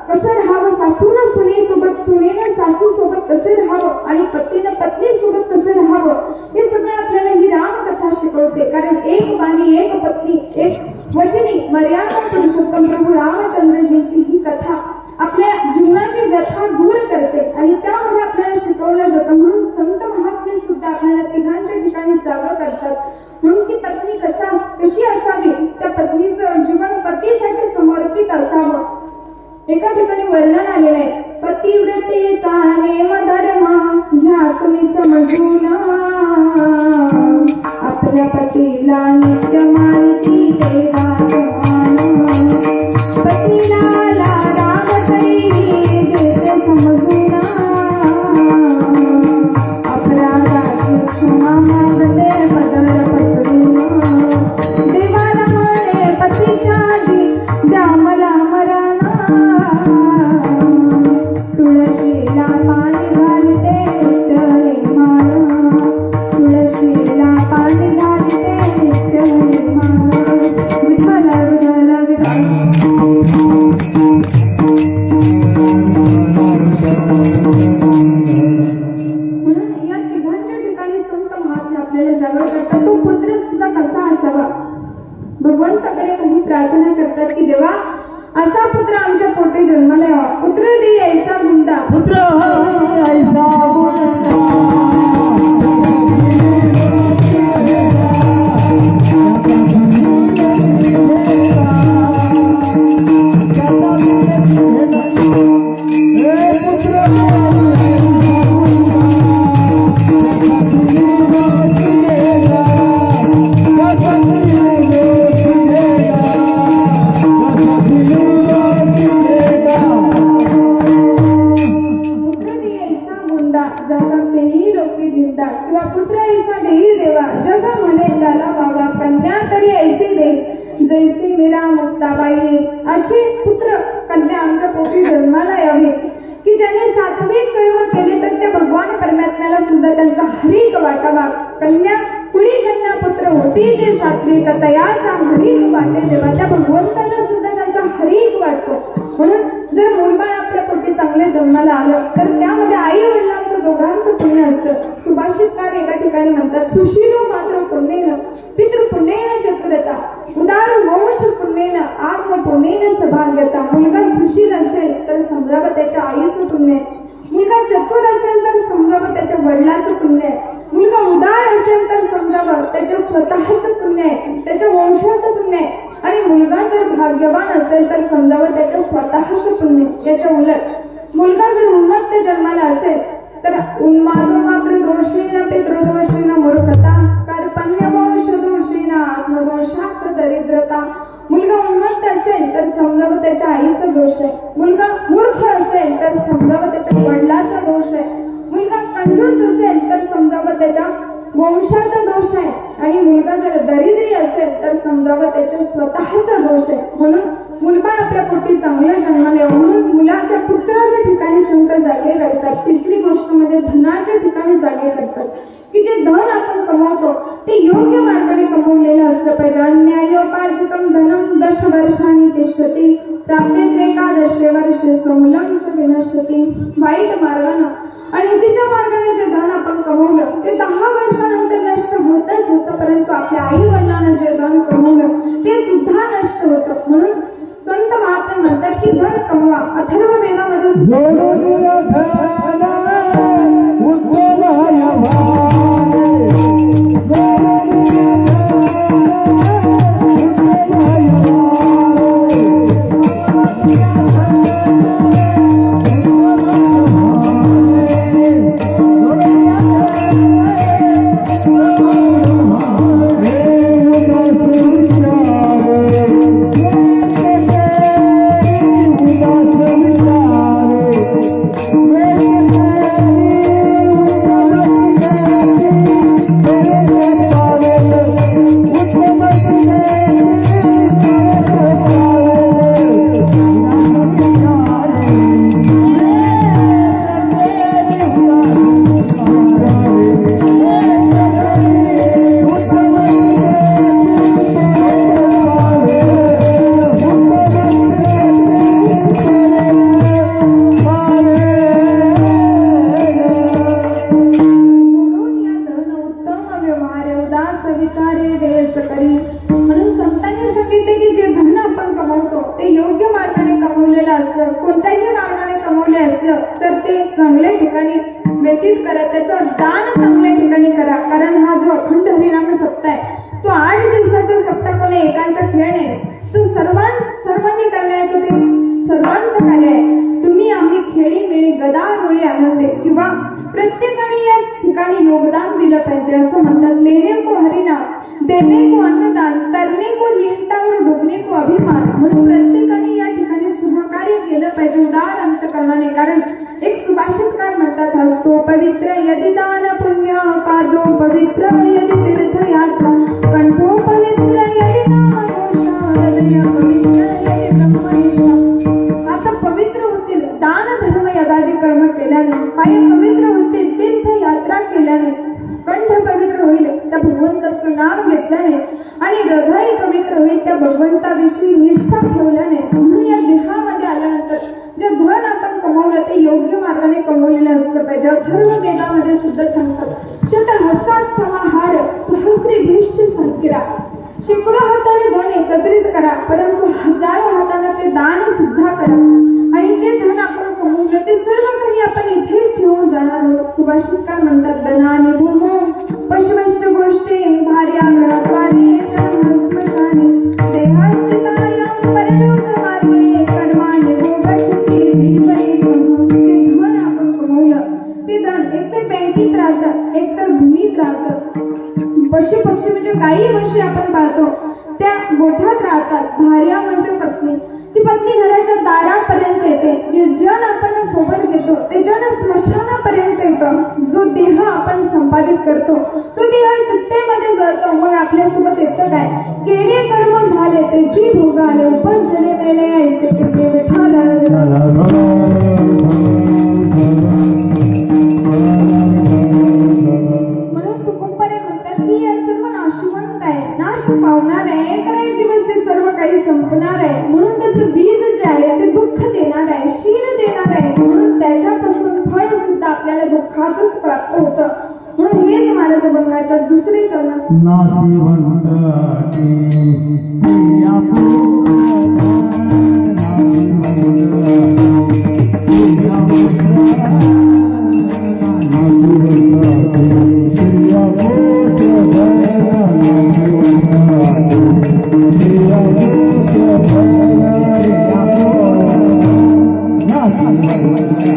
कसं राहावं, सासूनं सुनेसोबत, सुनेनं सासूसोबत कसं राहावं आणि पतीनं पत्नीसोबत कसं राहावं, हे सगळं आपल्याला ही रामकथा शिकवते. कारण एक वाणी, एक पत्नी, एक वचनी मर्यादा पुरुषोत्तम प्रभू रामचंद्रजींची ही कथा आपल्या जीवनाची व्यथा दूर करते आणि त्यामध्ये आपल्याला शिकवलं जातं. म्हणून संत महात्मे सुद्धा आपल्याला तिघांच्या ठिकाणी जागा करतात. म्हणून ती पत्नी कशी असावी, त्या पत्नीचं जीवन पतीसाठी समर्पित असावं. एका ठिकाणी वर्णन आलेलं आहे, पतिव्रतेचा नेमधर्म ह्या तुम्ही समजून आपल्या पतीला नित्य मानती देवा. पतीला राम तरी देते समजून अपराधाची क्षमा मागते पदर पकडून. देवाला म्हणे पतीच्या आधी द्या मला मरण. तुळशीला पाणी घालते नित्य मान. तुळशीला पाणी घालते नित्य मान. विठ्ठल हृदयाला विराम. म्हणून या तिघांच्या ठिकाणी संत महात्मे आपल्याला जागा करतात. तो पुत्र सुद्धा कसा असावा, भगवंताकडे काही प्रार्थना करतात की देवा असा पुत्र आमच्या पोटी जन्माला यावा. पुत्र दे ऐसा गुंडा, पुत्र ऐसा किंवा पुत्र ऐसा देई देवा जग म्हणे त्याला बाबा. कन्या तरी ऐसे दे जैसे मीरा मुक्ताबाई. अशी पुत्र कन्या आमच्या पोटी जन्माला यावी की ज्याने सात्विक कर्म केले तर त्या भगवान परमात्म्याला सुद्धा त्यांचा हरिक वाटावा. कन्या कुणी कन्या पुत्र होती जे सात्विक तयाचा हरिक वाटे देवा. त्या भगवंताला सुद्धा त्यांचा हरिक वाटतो. म्हणून जर मूलबाळ आपल्या पोटी चांगले जन्माला आलं तर त्यामध्ये आई वडिलांचं दोघांचं पुण्य असतं. सुभाषितकार एका ठिकाणी म्हणतात, सुशीलो मात्र पुण्येन पितृपुण्येन चतुरता उदार वंश पुण्येन आत्म पुण्येन सभाग्यता. मुलगा सुशील असेल तर समजावं त्याच्या आईचं पुण्य आहे. मुलगा चतुर असेल तर समजावं त्याच्या वडिलाचं पुण्य आहे. मुलगा उदार असेल तर समजावं त्याच्या स्वतःचं पुण्य आहे, त्याच्या वंशाचं पुण्य आहे. आणि मुलगा जर भाग्यवान असेल तर समजावं त्याच्या स्वतःचं पुण्य. याच्या उलट मुलगा जर उन्मत्त जन्माला असेल तर मातृ दोषेन पितृदोषेन मूर्खता कर्पण्यमोक्ष दोषेन आत्मदोषात दरिद्रता. मुलगा उन्मत्त असेल तर समजावं त्याच्या आईचा दोष आहे. मुलगा मूर्ख असेल तर समजावं त्याच्या वडिलाचा दोष आहे. मुलगा कंजूस असेल तर समजावं त्याच्या वंशाचा दोष आहे. आणि मुलगा जर दरिद्री असेल तर समजावं त्याच्या स्वतःचा दोष आहे. म्हणून मुलगा आपल्या पोटी चांगल्या जन्माला येऊ म्हणून मुलाच्या पुत्राच्या ठिकाणी संत जागे करतात. तिसरी गोष्ट म्हणजे धनाच्या ठिकाणी जागे करतात की जे धन आपण कमवतो ते योग्य मार्गाने कमवलेलं असलं पाहिजे. अन्यायोपार्जितम धनम 10 वर्षांनी तिष्ठति प्राप्तेत्रेकादशे वर्षे समूलं च विनश्यति. वाईट मार्गानं आणि तिच्या मार्गाने जे धन आपण कमवलं ते 10 वर्षानंतर नष्ट होतच होतं. परंतु आपल्या आई वडिलांना जे धन कमवलं ते सुद्धा नष्ट होतं. म्हणून संत महात्मे म्हणतात की धन कमवा. अथर्व वेदामध्ये कोणत्याही मार्गाने कमवले असलं तर ते चांगल्या ठिकाणी व्यतीत करा. त्याचं दान चांगल्या ठिकाणी करा. कारण हा जो अखंड हरिनाम सप्ताह आहे तो 8 दिवसाचा सप्ताह कोणी एकांचा खेळ नाही. तो सर्वांनी करण्याचं ते सर्वांचं कार्य आहे. तुम्ही आम्ही खेळी मिळी गदा रोळी आनंदे किंवा प्रत्येकाने या ठिकाणी योगदान दिलं पाहिजे. असं म्हणतात लेने को हरिनाम देने को अन्नदान तरने को लीनता और डुबने को अभिमान. म्हणून प्रत्येकाने या ठिकाणी सहकार्य केलं पाहिजे उदार अंतकरणाने. कारण एक सुभाषितकार म्हणतात हस्तो पवित्र यदि दान पुण्य पादो पवित्र यदि तीर्थयात्रा कंठो पवित्र यदि नाम घोषा हृदय पवित्र यदि ब्रह्मनिष्ठा. आता पवित्र होतील दान धर्म यदादी कर्म केल्याने, पाय पवित्र होतील तीर्थयात्रा केल्याने, कंठ पवित्र होईल त्या भगवंताचं नाव घेतल्याने आणि हृदय पवित्र होईल त्या भगवंताविषयी निष्ठा ठेवल्याने. म्हणून या देहामध्ये आल्यानंतर जे धन आपण कमवलं ते योग्य मार्गाने कमवलेलं असलं पाहिजे. अथर्व वेदामध्ये सुद्धा सांगतात शतहस्तात समाहार सहस्री भीष्ट संकिरा. शेकडो हाताने धन एकत्रित करा परंतु हजारो हाताने ते दान सुद्धा करा. आणि जे धन आपण कमवलं ते सर्व काही आपण इथेच ठेवून जाणार आहोत. सुभाषितकार म्हणतात धनाने भूमो पशुवश्च गोष्टी भार्या ग्रहद्वारे स्मशाने देहाचितायां परिणत मार्गे कर्माने भोगशुती विपरीत. ते धन आपण कमवलं ते धन एकतर बँकेत राहतं एकतर भूमीत राहतं. पशु पक्षी म्हणजे गायी म्हशी आपण पाहतो त्या गोठ्यात राहतात. भार्या म्हणजे पत्नी. ती पत्नी घराच्या दारापर्यंत येते. जे जन आपण सोबत घेतो ते जन स्मशानापर्यंत येतं. जो देह आपण संपादित करतो तो देह चित्तेमध्ये जातो. मग आपल्यासोबत येतं काय केले कर्म झाले ते जी भोगाले उपज झाले मेले ऐसे ते विठाला. म्हणून तुकोबरे म्हणतात की या सर्व नाशवंत आहे, नाश पावणार आहे. एक दिवस ते सर्व काही संपणार आहे. म्हणून त्याचं बीज जे आहे ते दुःख देणार आहे, शीण देणार आहे. म्हणून त्याच्यापासून फळ सुद्धा आपल्याला दुःखाचंच प्राप्त होतं. म्हणून हेच मानसभंगाच्या दुसरे चरणात Thank you.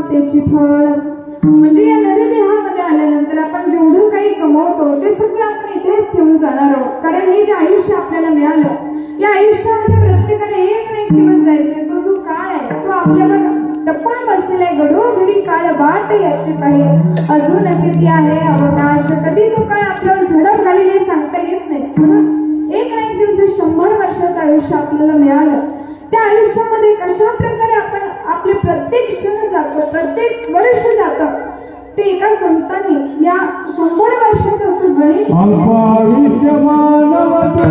त्याची फळ म्हणजे या नरदेहामध्ये आल्यानंतर आपण जेवढं काही कमवतो ते सगळं आपण इथेच ठेवून जाणार आहोत. कारण हे जे आयुष्य आपल्याला मिळालं या आयुष्यामध्ये प्रत्येकाला एक ना एक दिवस जायचे. तो जो काळ आहे तो आपल्याला टप्पण बसलेला आहे. घडोघडी काळ वाट याची काही अजून किती आहे अवकाश. कधी तो काळ आपल्याला झडप घालेल हे सांगता येत नाही. म्हणून एक ना एक दिवस 100 वर्षाचं आयुष्य आपल्याला मिळालं. त्या आयुष्यामध्ये कशा प्रकारे आपण आपले प्रत्येक क्षण जातो प्रत्येक वर्ष जातं ते एका संतांनी या 100 वर्षाचं असं गणित अल्पायुष्य मानवता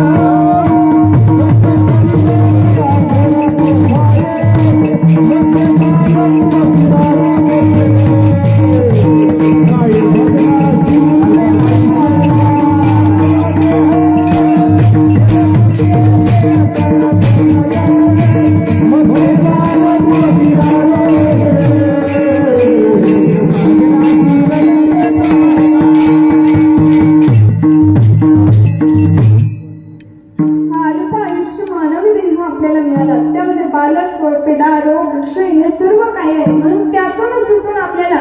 हे सर्व काही आहे. म्हणून त्यातूनच सुटून आपल्याला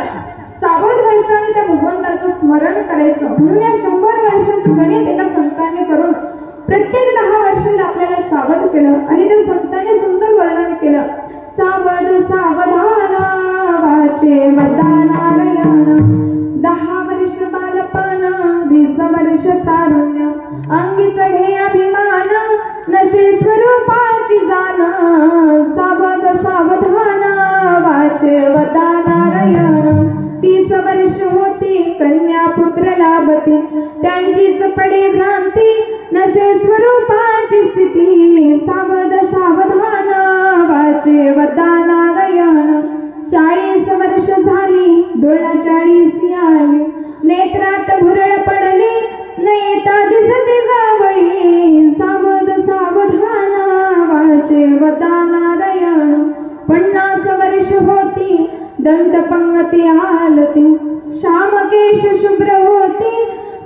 सावध व्हायचं आणि त्या भगवंताचं स्मरण करायचं. म्हणून या 100 वर्षाचं गणित एका संतांनी करून प्रत्येक 10 वर्षाला आपल्याला सावध केलं आणि त्या संतांनी सुंदर वर्णन केलं. सावध सावधान वाचे वदानारायण 10 वर्ष बालपण 20 वर्ष तारुण्य अंगी चढे अभिमान नसे स्वरूपाची जाण सावध सावधान वाचे वदानारायण 30 वर्ष होती कन्या पुत्र लाभती त्यांचीच पडे भ्रांती नसे स्वरूपाची स्थिती सावध सावधान वाचे वदानारायण 40 वर्ष झाली डोळा 40 आली नेत्रात भुरळ पडली नयेता दिसते जावळी सावध सावधान वाचे वदानारायण 50 वर्ष होती दंत पंगती आलती श्यामकेश शुभ्र होती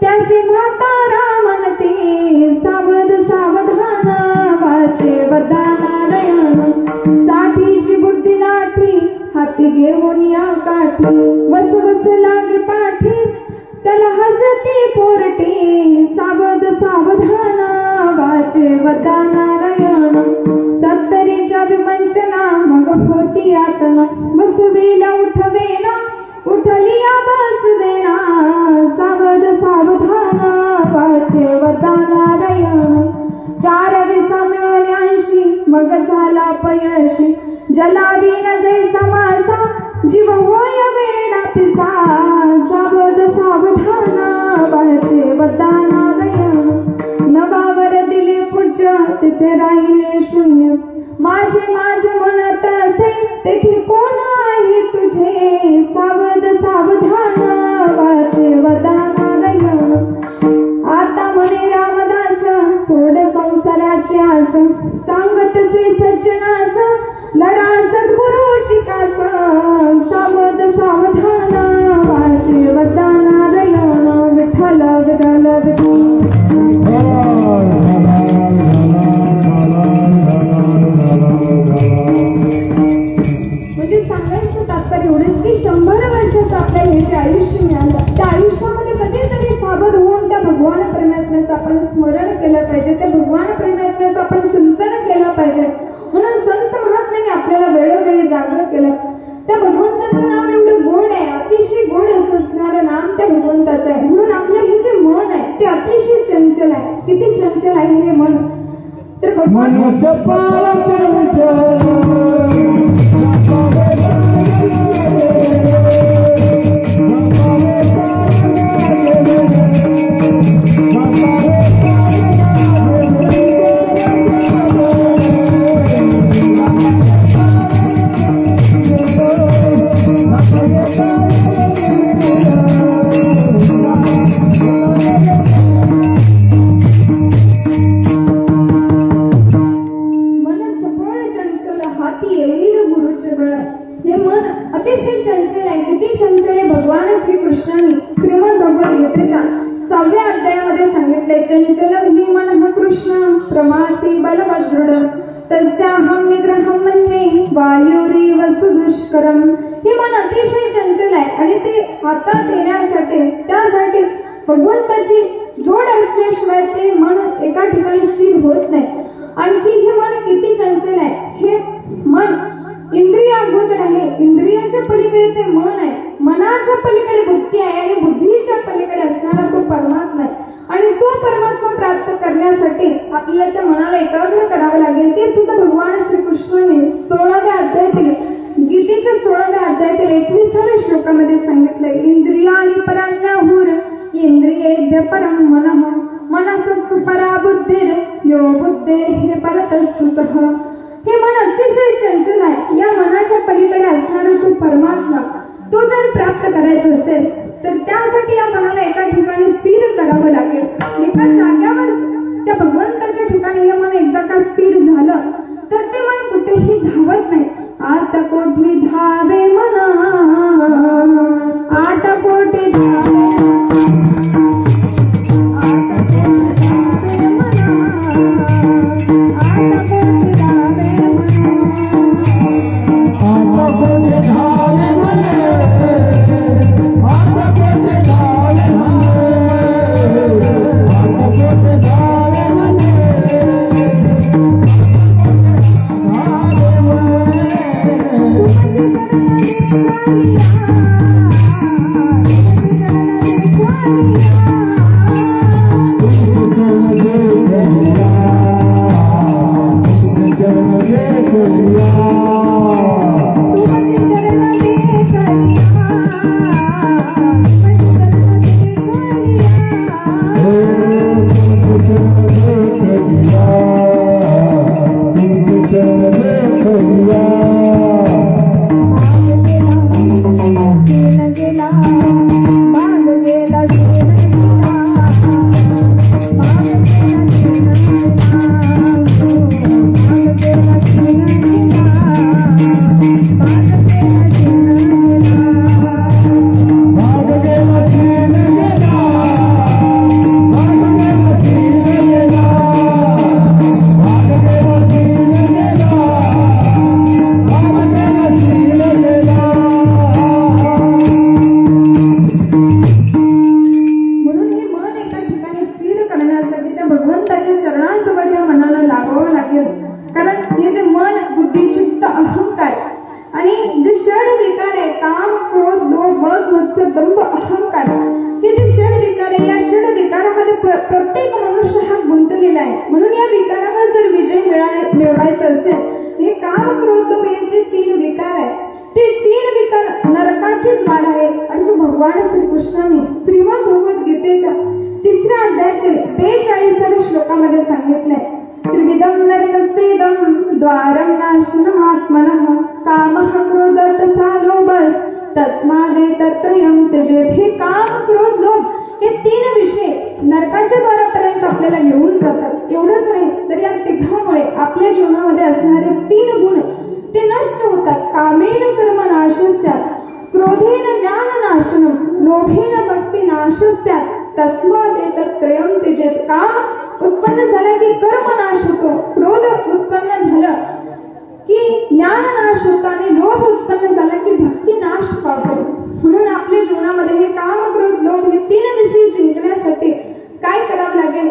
त्याचे म्हातारा म्हणते सावध सावधान वाचे वदानारायण 60ची बुद्धी नाठी हाती घेऊन या काठी वस वस लागे पाठी त्याला हसती पोरटी सावध सावधान वाचे वदानारायण 70च्या विमंचना मग होती यातना बसवेला उठवेना उठली या बसवेना सावध सावधान वाचे वदानारायण 4 मिळवले 80 मग झाला अपयशी जलावी नजे समासा जीव होय वेडा पिसा सावध सावधान वाचे वदानारायण 9वर दिले पूज्य तिथे राहिले शून्य माझे माझे म्हणत असे तेथे कोण आहे तुझे सावध सावधान वाचे वदानारायण आता म्हणे रामदास सोड संसाराची आस सांगत से सज्जनास लढा सद्गुरूची कास सावध सावधान वाचे वदानारायण विठ्ठल विठ्ठल म्हणजे सांगायचं तात्पर्य एवढंच की 100 वर्षाचं आपल्याला हे जे आयुष्य मिळालं त्या आयुष्यामध्ये कधीतरी सावध होऊन त्या भगवान परमात्म्याचं आपण स्मरण केलं पाहिजे. त्या भगवान परमात्म्याचं आपण चिंतन केलं पाहिजे. म्हणून संत महात्म्याने आपल्याला वेळोवेळी जागृत केलं. त्या भगवंताचं नाम एवढं गोड आहे अतिशय गोड असं असणारं नाम त्या भगवंताचं आहे. म्हणून आपलं हे जे मन आहे ते अतिशय चंचल आहे. किती चंचल आहे हे मन. तर भगवान मन जपाला हे मन अतिशय चंचल आहे. किती चंचल आहे. भगवान श्रीकृष्णांनी श्रीमद भगवद्गीतेच्या 6व्या अध्यायामध्ये सांगितले, चंचल हि मन कृष्ण प्रमाती बलवदृढ तस्याहं निग्रहं मन्ये वायुरीव सुदुष्करम. हे मन अतिशय चंचल आहे आणि ते हातात येण्यासाठी त्यासाठी भगवंताची जोड असल्याशिवाय ते मन एका ठिकाणी स्थिर होत नाही. आणखी हे मन किती चंचल आहे. हे मन इंद्रिय अगोदर आहे. इंद्रियाच्या पलीकडे ते मन आहे. मनाच्या पलीकडे बुद्धी आहे आणि बुद्धीच्या पलीकडे असणारा तो परमात्मा आहे. आणि तो परमात्मा प्राप्त करण्यासाठी आपल्याला त्या मनाला एकाग्र करावं लागेल. ते सुद्धा भगवान श्रीकृष्णाने 16व्या अध्यायातील गीतेच्या 16व्या अध्यायातील 21व्या श्लोकामध्ये सांगितलंय, इंद्रियाणि पराण्याहुर इंद्रियेभ्य परम मनः मनसस्तु परा बुद्धिर यो बुद्धेः परतस्तुतः. हे मन अतिशय चंचल आहे. या मनाच्या पलीकडे असणारा तो परमात्मा तो जर प्राप्त करायचा असेल तर त्यासाठी या मनाला एका ठिकाणी स्थिर करावं लागेल. एका जाग्यावर त्या भगवंताच्या ठिकाणी हे मन एकदा का स्थिर झालं तर ते मन कुठेही धावत नाही. आता कोठे धावे मना, आता कोठे धावे, आता कोठे धावे मना, आता कोठे धावे प्रत्येक मनुष्य हा गुंतलेला आहे. म्हणून या विकारावर जर विजय मिळवायचा असेल, हे काम क्रोध लोभ यांचे 3 विकार आहे. ते 3 विकार नरकाचे द्वार आहे असं भगवान श्रीकृष्णाने श्रीमद भगवद्गीतेच्या 3ऱ्या अध्यायातील 42व्या श्लोकामध्ये सांगितलंय, त्रिविधं नरकस्येदं द्वारं नाशनमात्मनः कामः क्रोधः तथा लोभः तस्मादेतत्त्रयं त्यजेत्. हे काम क्रोध लोभ हे 3 विषय नरकाच्या द्वारापर्यंत आपल्याला घेऊन जातात. एवढंच नाही तर या तिघामुळे आपल्या जीवनामध्ये असणारे 3 गुण ते नष्ट होतात. कामेन कर्म नाशस्यात्, क्रोधेन ज्ञान नाशनम, लोभेन भक्ती नाशस्यात्, तस्मादेतत्त्रयं त्यजेत्. काम उत्पन्न झालं की कर्म नाश होतो, क्रोध उत्पन्न झालं की ज्ञान नाश होतं आणि लोभ उत्पन्न झाला की भक्ती नाश पावतो. म्हणून आपल्या जीवनामध्ये हे काम क्रोध लोभ हे 3 विषय जिंकण्यासाठी काय करावं लागेल.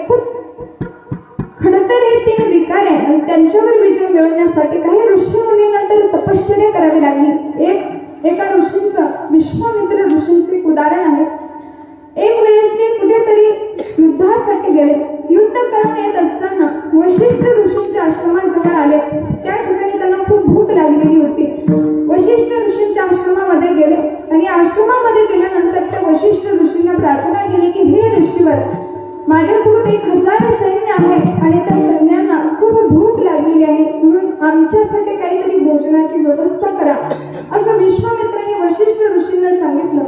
खरं तर हे 3 विकार आहे आणि त्यांच्यावर विजय मिळवण्यासाठी काही ऋषीमुनींना तर तपश्चर्या करावी लागली. एका ऋषींचं विश्वामित्र ऋषींचे उदाहरण आहे. एक वेळेस ते कुठेतरी युद्धासाठी गेले. युद्ध माझ्यासोबत 1000 सैन्य आहे आणि त्या सैन्यांना खूप भूक लागलेली आहे, म्हणून आमच्यासाठी काहीतरी भोजनाची व्यवस्था करा, असं विश्वामित्राने वशिष्ठ ऋषींना सांगितलं.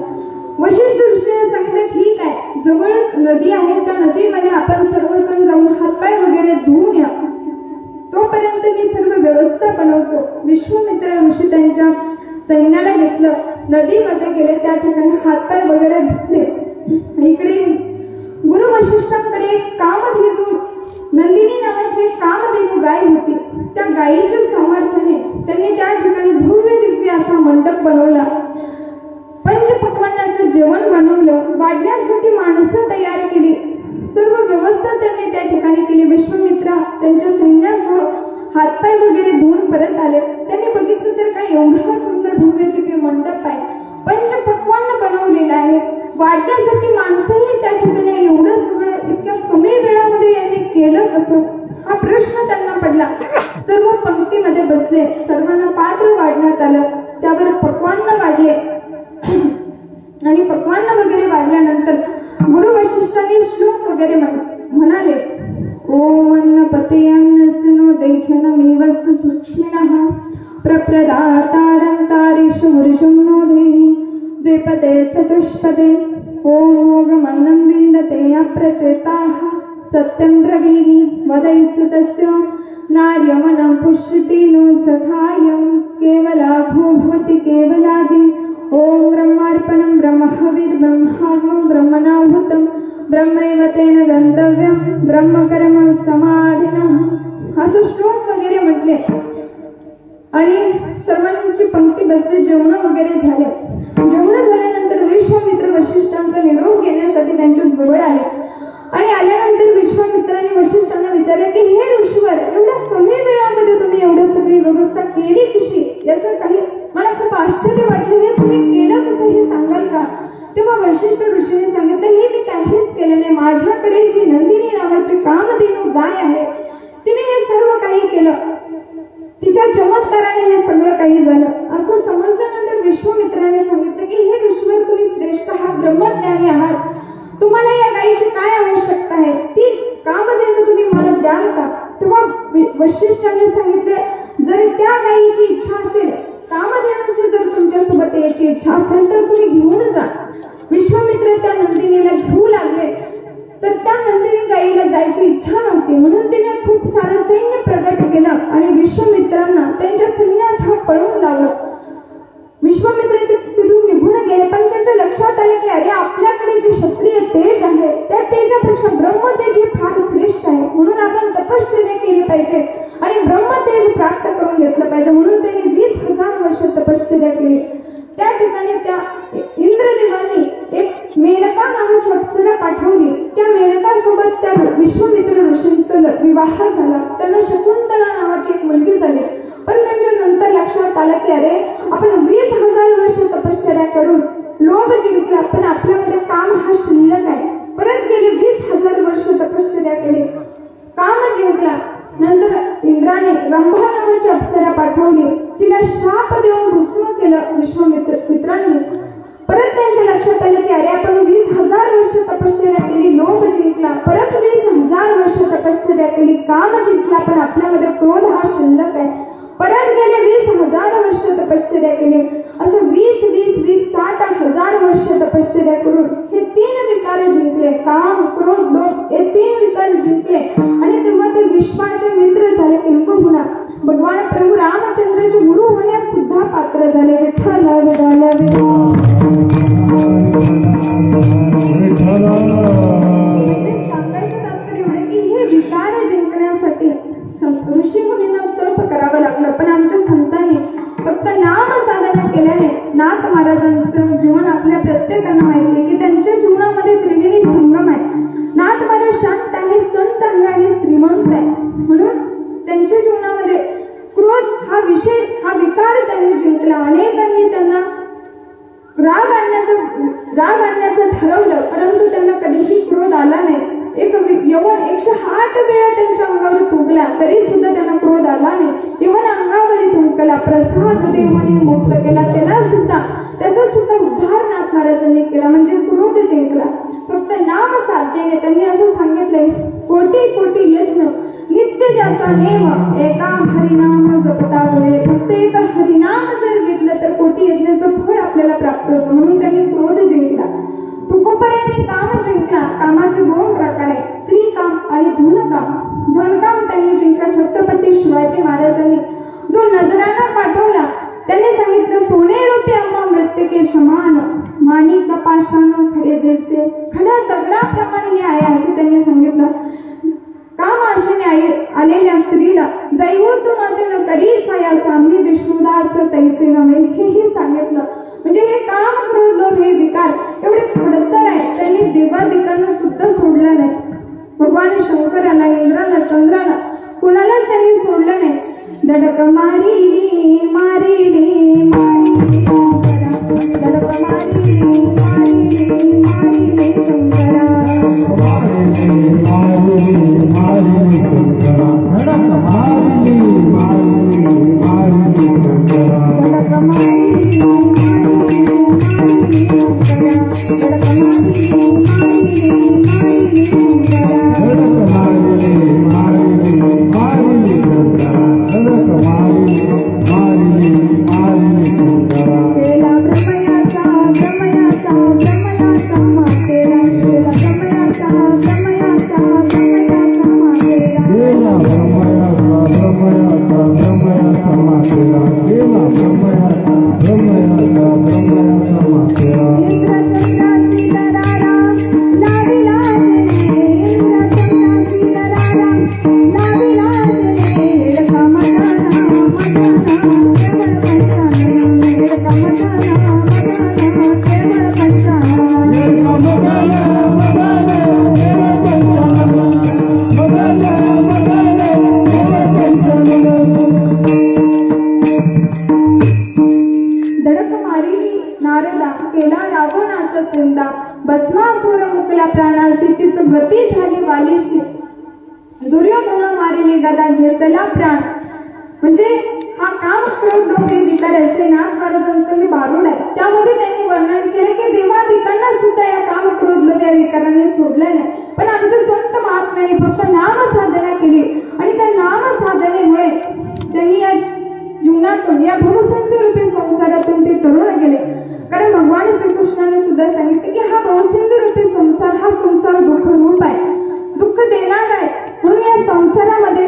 वशिष्ठ ऋषींना सांगितलं, ठीक आहे, जवळच नदी आहे, त्या नदीमध्ये आपण सर्वजण जाऊन हातपाय वगैरे धुवून या, तोपर्यंत मी सर्व व्यवस्था बनवतो. विश्वामित्र ऋषी त्यांच्या सैन्याला घेतलं, नदीमध्ये गेले, त्या ठिकाणी हातपाय वगैरे धुतले. इकडे गुरु वशिष्ठांकडे एक कामधेनू, नंदिनी नावाची एक कामधेनू गाय होती. त्या गायीच्या सामर्थ्याने त्यांनी त्या ठिकाणी भव्य दिव्य असा मंडप बनवला, पंचपक्वान्नाचं जेवण बनवलं, वाढण्यासाठी माणसं तयार केली, सर्व व्यवस्था त्यांनी त्या ठिकाणी केली. विश्वामित्र त्यांच्या सैन्यासह हातपाय वगैरे धुवून परत आले. त्यांनी बघितलं तर काय एवढा सुंदर भव्य दिव्य मंडप आहे, पंचपक्वान्न बनवलेला आहे, वाढण्यासाठी माणसंही त्या ठिकाणी, एवढं सगळं इतक्या कमी वेळामध्ये यांनी केलं कसं, हा प्रश्न त्यांना पडला. सर्व पंक्तीमध्ये बसले, सर्वांना पात्र वाढण्यात आलं, त्यावर पक्वान्न वाढले आणि पक्वान्न वगैरे वाढल्यानंतर गुरु वशिष्ठांनी श्लोक वगैरे म्हणाले, ओम अन्नपते अन्नसिनो दैख्यनमेवस् सूक्ष्मिणः प्रप्रदातारं तारेषु वृषं नो देहि द्विपदे चतुष्पदे ओम मोगमन्नं विन्दते अप्रचेताः सत्यं ब्रवीमि वदैस्तु तस्य नार्यमनं पुष्यति नो सखायं केवलाघो भवति केवलादि ओम ब्रह्मार्पणं ब्रह्महविर्ब्रह्माग्नो ब्रह्मणाहुतं ब्रह्मैव तेन गंतव्यं ब्रह्मकर्म समाधिनः, असं श्लोक वगैरे म्हटले आणि सर्वांची पंक्ती बसले. जेवण वगैरे झाले. जेवण झाल्यानंतर विश्वामित्र वशिष्ठांचा निरोप घेण्यासाठी त्यांच्या जवळ आले आणि आल्यानंतर विश्वामित्राने वशिष्ठांना विचारले की हे ऋषीवर, एवढ्या कमी वेळामध्ये तुम्ही एवढं सगळी व्यवस्था केली कशी, याचं काही मला खूप आश्चर्य वाटलं, हे तुम्ही केलं कसं हे सांगाल का? तेव्हा वशिष्ठ ऋषीने सांगितलं, हे मी काहीच केलं नाही, माझ्याकडे जी नंदिनी नावाची कामधेनू गाय आहे तिने हे सर्व काही केलं, तिच्या चमत्काराने हे सगळं काही झालं. असं समजल्यानंतर विश्वामित्राने सांगितलं की हे ऋषीवर, तुम्ही श्रेष्ठ आहात, ब्रह्मज्ञानी आहात, तुम्हाला या गायीची काय आवश्यकता आहे, ती कामधेनू तुम्ही मला द्याल का? तेव्हा वशिष्ठांनी सांगितले, जर त्या गायीची इच्छा असेल, कामधेनूची जर तुमच्यासोबत यायची इच्छा असेल तर तुम्ही घेऊन जा. विश्वामित्र त्या नंदिनीला घेऊ लागले, तर त्या नंदिनी गायीला जायची इच्छा नव्हती, म्हणून तिने खूप सारं सैन्य प्रगट केलं आणि विश्वामित्रांना त्यांच्या सैन्यासह पळवून लावलं. विश्वामित्र तिथून निघून गेले, पण त्यांच्या लक्षात आले की अरे, आपल्याकडे जे क्षत्रिय तेज आहे त्या तेजापेक्षा ब्रह्मतेज हे फार श्रेष्ठ आहे, म्हणून आपण तपश्चर्या केली पाहिजे आणि ब्रह्मतेज प्राप्त करून घेतलं पाहिजे. म्हणून त्यांनी 20,000 वर्ष तपश्चर्या केली. त्या ठिकाणी त्या इंद्रदेवांनी एक मेनका नावाची अप्सरा पाठवली. त्या मेनकासोबत त्या विश्वामित्र ऋषींचा विवाह झाला. त्यांना शकुंतला नावाची एक मुलगी झाली. पण त्यांच्या नंतर लक्षात आलं की अरे, आपण 20,000 वर्ष तपश्चर्या करून लोभ जिंकला, पण आपल्यामध्ये काम हा शिल्लक आहे. परत गेले 20,000 वर्ष तपश्चर्या केली, काम जिंकला. नंतर इंद्राने रंभा नावाची अप्सरा पाठवली, तिला शाप देऊन भस्म केलं विश्वामित्रांनी. परत त्यांच्या लक्षात आलं की अरे, आपण 20,000 वर्ष तपश्चर्या केली, लोभ जिंकला, परत 20,000 वर्ष तपश्चर्या केली, काम जिंकला, पण आपल्यामध्ये क्रोध हा शिल्लक आहे. परत गेले 20,000 वर्ष तपश्चर्या केली. असं 60,000 वर्ष तपश्चर्या करून हे 3 विकार जिंकले, काम, क्रोध, लोभ, हे 3 विकार जिंकले आणि तेव्हा ते विश्वाचे मित्र झाले. किंबहुना भगवान प्रभू रामचंद्राचे गुरु होण्यास सुद्धा पात्र झाले. विठ्ठल सांगायचं तात्पर्य एवढे की हे विकार जिंकण्यासाठी ऋषी मुनींना तप करावं लागलं. पण आमच्या संतांनी फक्त नाम साधना केल्याने, नाथ महाराजांचं जीवन आपल्या प्रत्येकांना माहिती आहे की त्यांच्या जीवनामध्ये त्रिवेणी संगम आहे. नाथ महाराज शांत आहे, संत आहे आणि श्रीमंत आहे. म्हणून त्यांच्या जीवनामध्ये क्रोध हा विषय, हा विकार त्यांनी जिंकला. अनेकांनी त्यांना राग आणण्याचं ठरवलं, परंतु त्यांना कधीही क्रोध आला नाही. एक यवन 108 वेळा त्यांच्या अंगावर थुंकला तरी सुद्धा त्यांना क्रोध आला नाही. यवन अंगावर थुंकला, प्रसाद देवाने मुक्त केला, त्याचा सुद्धा उद्धार नाथ महाराजांनी केला, म्हणजे क्रोध जिंकला. फक्त नाम साधनेने त्यांनी असं सांगितलंय, कोटी कोटी यज्ञ नित्य ज्याचा नेम, एका हरिनाम जपता वेळे. फक्त एक हरिनाम जर घेतलं तर कोटी यज्ञाचं फळ आपल्याला प्राप्त होतं. म्हणून त्यांनी क्रोध जिंकला, तुकोपर्यंत काम जिंकला. कामाचे दोन प्रकार आहेत, स्त्रीकाम आणि धनकाम. धनकाम त्यांनी जिंकला. छत्रपती शिवाजी महाराजांनी जो नजराणा पाठवला, त्यांनी सांगितलं, सोने रूपी अम्मा मृत्यके समान, माणिक पाषाण खडे जैसे. खड्या दगडाप्रमाणे हे आहे असं त्यांनी सांगितलं. काम आशेने आलेल्या स्त्रीला दैवतून न करी सायासा, मी विष्णुदास तैसे नव्हे, हेही सांगितलं. म्हणजे हे काम क्रोध लोभ हे विकार एवढे खडतर आहे, त्यांनी देवादिकांना सुद्धा सोडलं नाही. भगवान शंकराला, इंद्राला, चंद्राला कुणालाच त्यांनी सोडलं नाही. दडक मारी मारी मारी दडक मारी मारी मारी शंकरा. भस्मासुर मुकला प्राणा, तिथीच गती झाली वालीशी. दुर्योधन मारिली गदा घेतला प्राण. म्हणजे हा काम क्रोध लोभ हे विकार असे नाथ महाराजांचं मी भारूड आहे. त्यामध्ये त्यांनी वर्णन केले की देवादिकांना सुद्धा या काम क्रोध लोभ या विकाराने सोडलं नाही. पण आमच्या संत महात्म्याने फक्त नाम साधना केली आणि त्या नाम साधनेमुळे त्यांनी या जीवनातून, या भवसिंधू रूपी संसारातून ते तरुण गेले. कारण भगवान श्रीकृष्णाने सुद्धा सांगितले की हा भवसिंधू रूपी संसार, हा संसार दुःख रूप आहे, दुःख देणार आहे. म्हणून या संसारामध्ये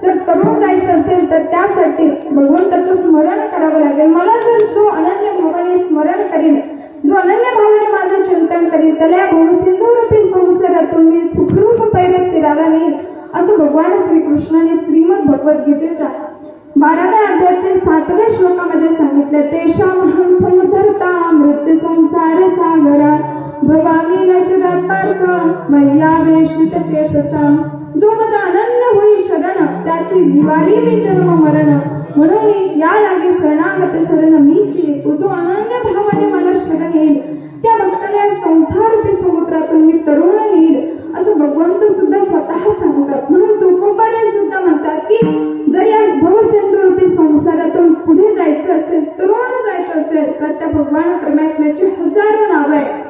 जर तरुण जायचं असेल तर त्यासाठी भगवंताचं स्मरण करावं लागेल. मला जर जो अनन्य भावाने स्मरण करेल, जो अनन्य भावाने माझं चिंतन करेल, त्याला या भवसिंधू रूपी संसारातून मी सुखरूप पैरेत फिरायला नेईल, असं भगवान श्रीकृष्णाने श्रीमद भगवद्गीतेच्या 12व्या अध्यायातील 7व्या श्लोकामध्ये सांगितलं. तेषामहं समुद्धर्ता मृत्यू संसार सागरा, भवामी नश्वरात् पार्थ मय्यावेशित चेतसा. जो माझा अनन्य होई शरण, त्याची निवारी मी जन्म मरण. म्हणून या लागे शरणागत शरण मीची, जो अनन्य भावाने मला शरण येईल त्या भक्ताला संसार रूपी समुद्रातून मी तरुण नेईल, असं भगवंत सुद्धा स्वतः सांगतात. म्हणून तुकोबाने सुद्धा म्हणतात की जर या भवसिंधू रूपी संसारातून पुढे जायचं असेल, तरुण जायचं असेल, तर त्या भगवान परमात्म्याची हजारो नावं आहेत.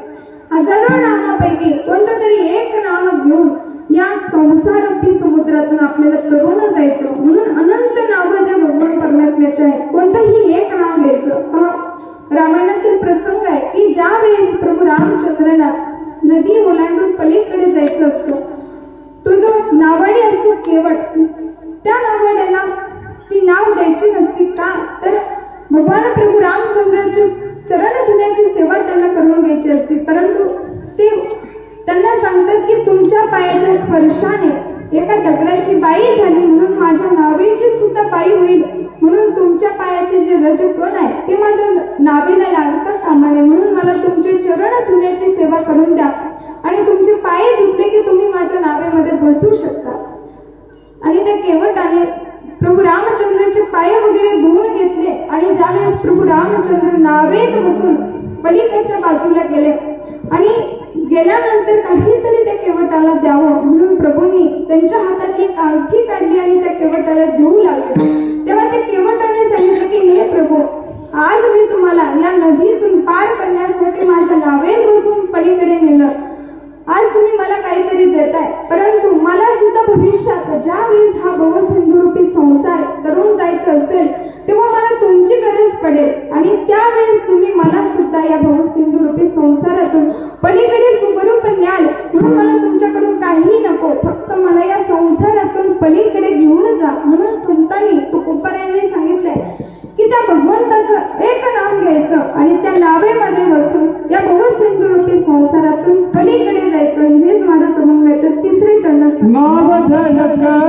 हजारो नावापैकी कोणतं तरी एक नाव घेऊन या संसार रूपी समुद्रातून आपल्याला तरुण जायचं. म्हणून अनंत नावं जे भगवान परमात्म्याचे आहेत, कोणतंही एक नाव घ्यायचं. रामायणातील प्रसंग आहे की ज्या वेळेस प्रभू रामचंद्रांना नदी ओलांडून पलीकडे जायचं असतं, तो जो नावाडी असतो केवट, त्या नावाड्याला ती नाव द्यायची नसती. का तर भगवान प्रभू रामचंद्राची चरण धुण्याची सेवा त्यांना करून घ्यायची असते. परंतु ते त्यांना सांगतात की तुमच्या पायाच्या स्पर्शाने एका दगडाची बाई झाली, म्हणून माझ्या नावेची सुद्धा बाई होईल. म्हणून तुमच्या पायाचे जे रजकण आहे ते माझ्या नावेला लागता कामा नये. म्हणून मला तुमचे चरण धुण्याची सेवा करून द्या आणि तुमचे पाय धुतले की तुम्ही माझ्या नावेमध्ये बसू शकता. आणि त्या केवटाने प्रभू रामचंद्राचे पाय वगैरे धुवून घेतले आणि ज्यावेळेस प्रभू रामचंद्र नावेत बसून पलीकडच्या बाजूला गेले आणि गेल्यानंतर काहीतरी त्या केवटाला द्यावं म्हणून प्रभूंनी त्यांच्या हातातली एक अंगठी काढली आणि त्या केवटाला देऊ लागले. तेव्हा त्या केवटाने सांगितलं की हे प्रभू, आज मी तुम्हाला या नदीतून पार करण्यासाठी माझ्या नावेत बसून पलीकडे नेलं मला काहीतरी देत आहे, परंतु मला सुद्धा भविष्यात ज्यावेळेस हा भवसिंधुरूपी संसार तरुण जायचं असेल तेव्हा मला तुमची गरज पडेल आणि त्यावेळेस तुम्ही मला सुद्धा या भवसिंधुरूपी संसारातून पलीकडे सुखरूप न्याल. म्हणून मला तुमच्याकडून काही नको, फक्त मला या संसारातून पलीकडे घेऊन जा. म्हणून संतांनी तुकोबारायांनी सांगितलंय की त्या भगवंताचं एक नाव घ्यायचं आणि त्या नावेमध्ये बसून या भवसिंधुरूपी संसारातून पलीकडे जायचं. हेच माझ्या तरुणाच्या तिसरे चरण. नाव धडकला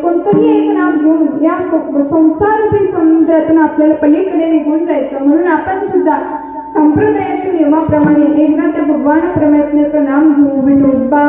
कोणतंही एक नाव घेऊन या संसारूपी समुद्रातून आपल्याला पलीकडे निघून जायचं. म्हणून आपण सुद्धा संप्रदायाच्या नियमाप्रमाणे एकदा त्या भगवान परमात्म्याचं नाम घेऊ. विठोबा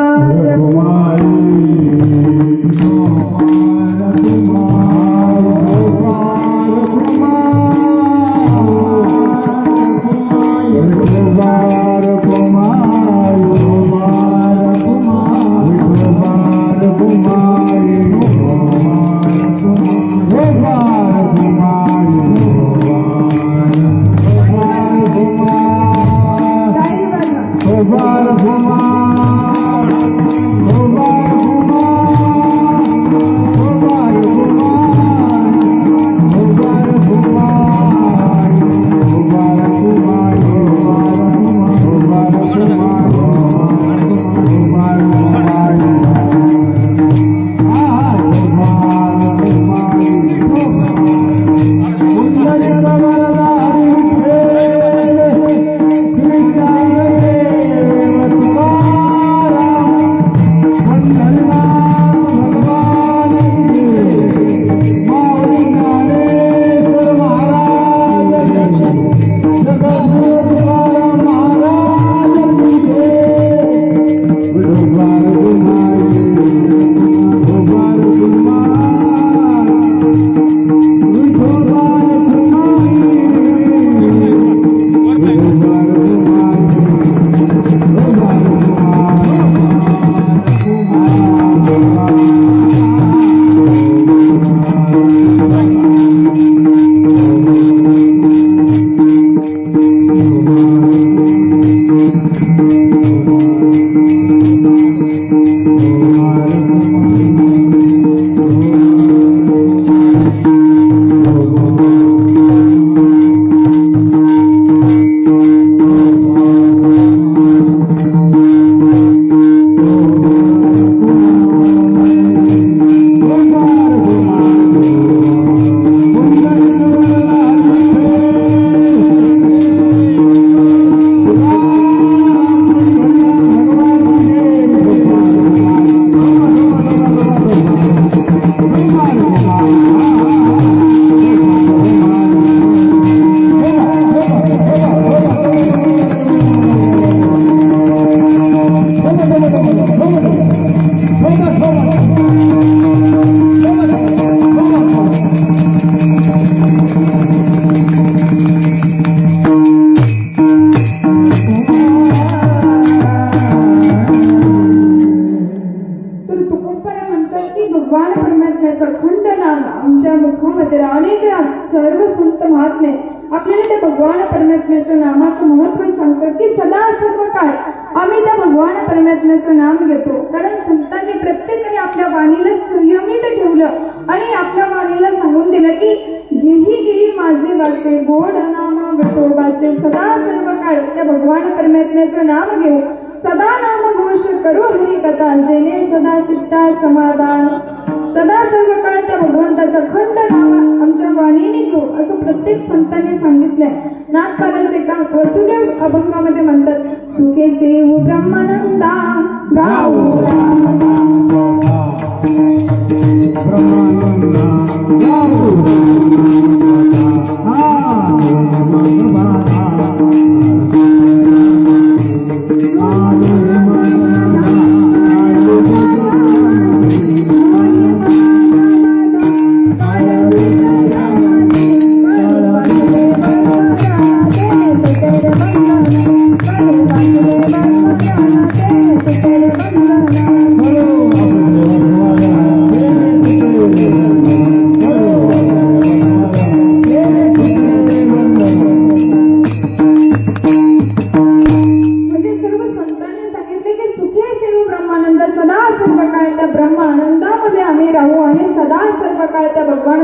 परमात्म्याचं अखंड नाम आमच्या मुखामध्ये अनेक सर्व संत महात्मे आपल्याला त्या भगवान परमात्म्याच्या नामाचं महत्व सांगतात की सदा सर्व काळ आम्ही त्या भगवान परमात्म्याचं नाम घेतो. कारण संतांनी प्रत्येकाने आपल्या वाणीला संयमित ठेवलं आणि आपल्या वाणीला सांगून दिलं की गेही गेही माझे वाचे गोड नाम विठोबाचे. सदा सर्व काळ त्या भगवान परमात्म्याचं नाम घेऊ, सदा नाम घोष करू हरी कथा, जेणे सदा चित्ता समाधान. सदा सर्व काळ त्या भगवंताचं अखंड नाम आमच्या वाणीने घेऊ असं प्रत्येक संतांनी सांगितलंय. नाथपारायण एका वसुदेव अभंगामध्ये म्हणतात, तुके सेवू ब्रह्मानंदा गाऊ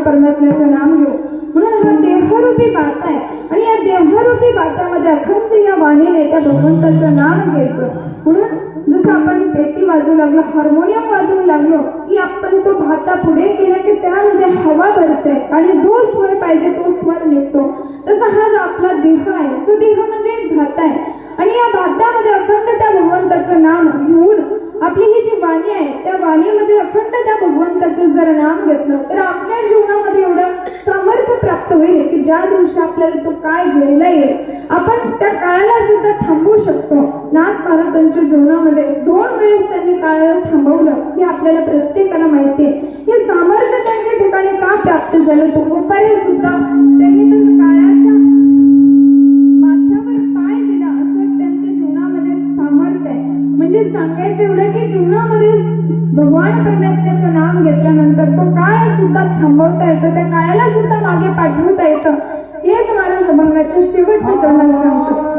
परमात्म्याचं नाम घेऊ. म्हणून हा देहरूपी बात आहे आणि या देहरूपी बातामध्ये अखंड या वाणीने त्या भगवंताचं नाम घ्यायचं. म्हणून जसं आपण पेटी वाजवू लागलो, हार्मोनियम वाजवू लागलो की आपण तो भाता पुढे केला की त्यामध्ये हवा भरते आणि जो स्वर पाहिजे तो स्वर निघतो. तसा हा जो आपला देह आहे तो देह म्हणजे एक भाता आहे आणि या भातामध्ये अखंड त्या भगवंताचं नाम घेऊन आपली ही जी वाणी आहे त्या वाणीमध्ये अखंड त्या भगवंताचं जर नाम घेतलं तर आपल्या जीवनामध्ये एवढं सामर्थ्य प्राप्त होईल की ज्या दिवशी आपल्याला तो काळ घ्यायला येईल आपण त्या काळाला सुद्धा थांबवू शकतो. नाथ महाराजांच्या जीवनामध्ये 2 वेळेस त्यांनी काळाला थांबवलं हे आपल्याला प्रत्येकाला माहिती आहे. हे सामर्थ्य त्यांच्या ठिकाणी का प्राप्त झालं, तो उपाय सुद्धा त्यांनी तर काळाच्या माथ्यावर पाय दिला असं त्यांच्या जीवनामध्ये सामर्थ्य आहे. म्हणजे सांगायचं एवढं की जीवनामध्ये भगवान परमात्म्याचं नाम घेतल्यानंतर तो काळ सुद्धा थांबवता येतो, त्या काळाला सुद्धा मागे पाठवता येतं. हेच महाराज अभंगाच्या शेवटच्या चरणात सांगतात.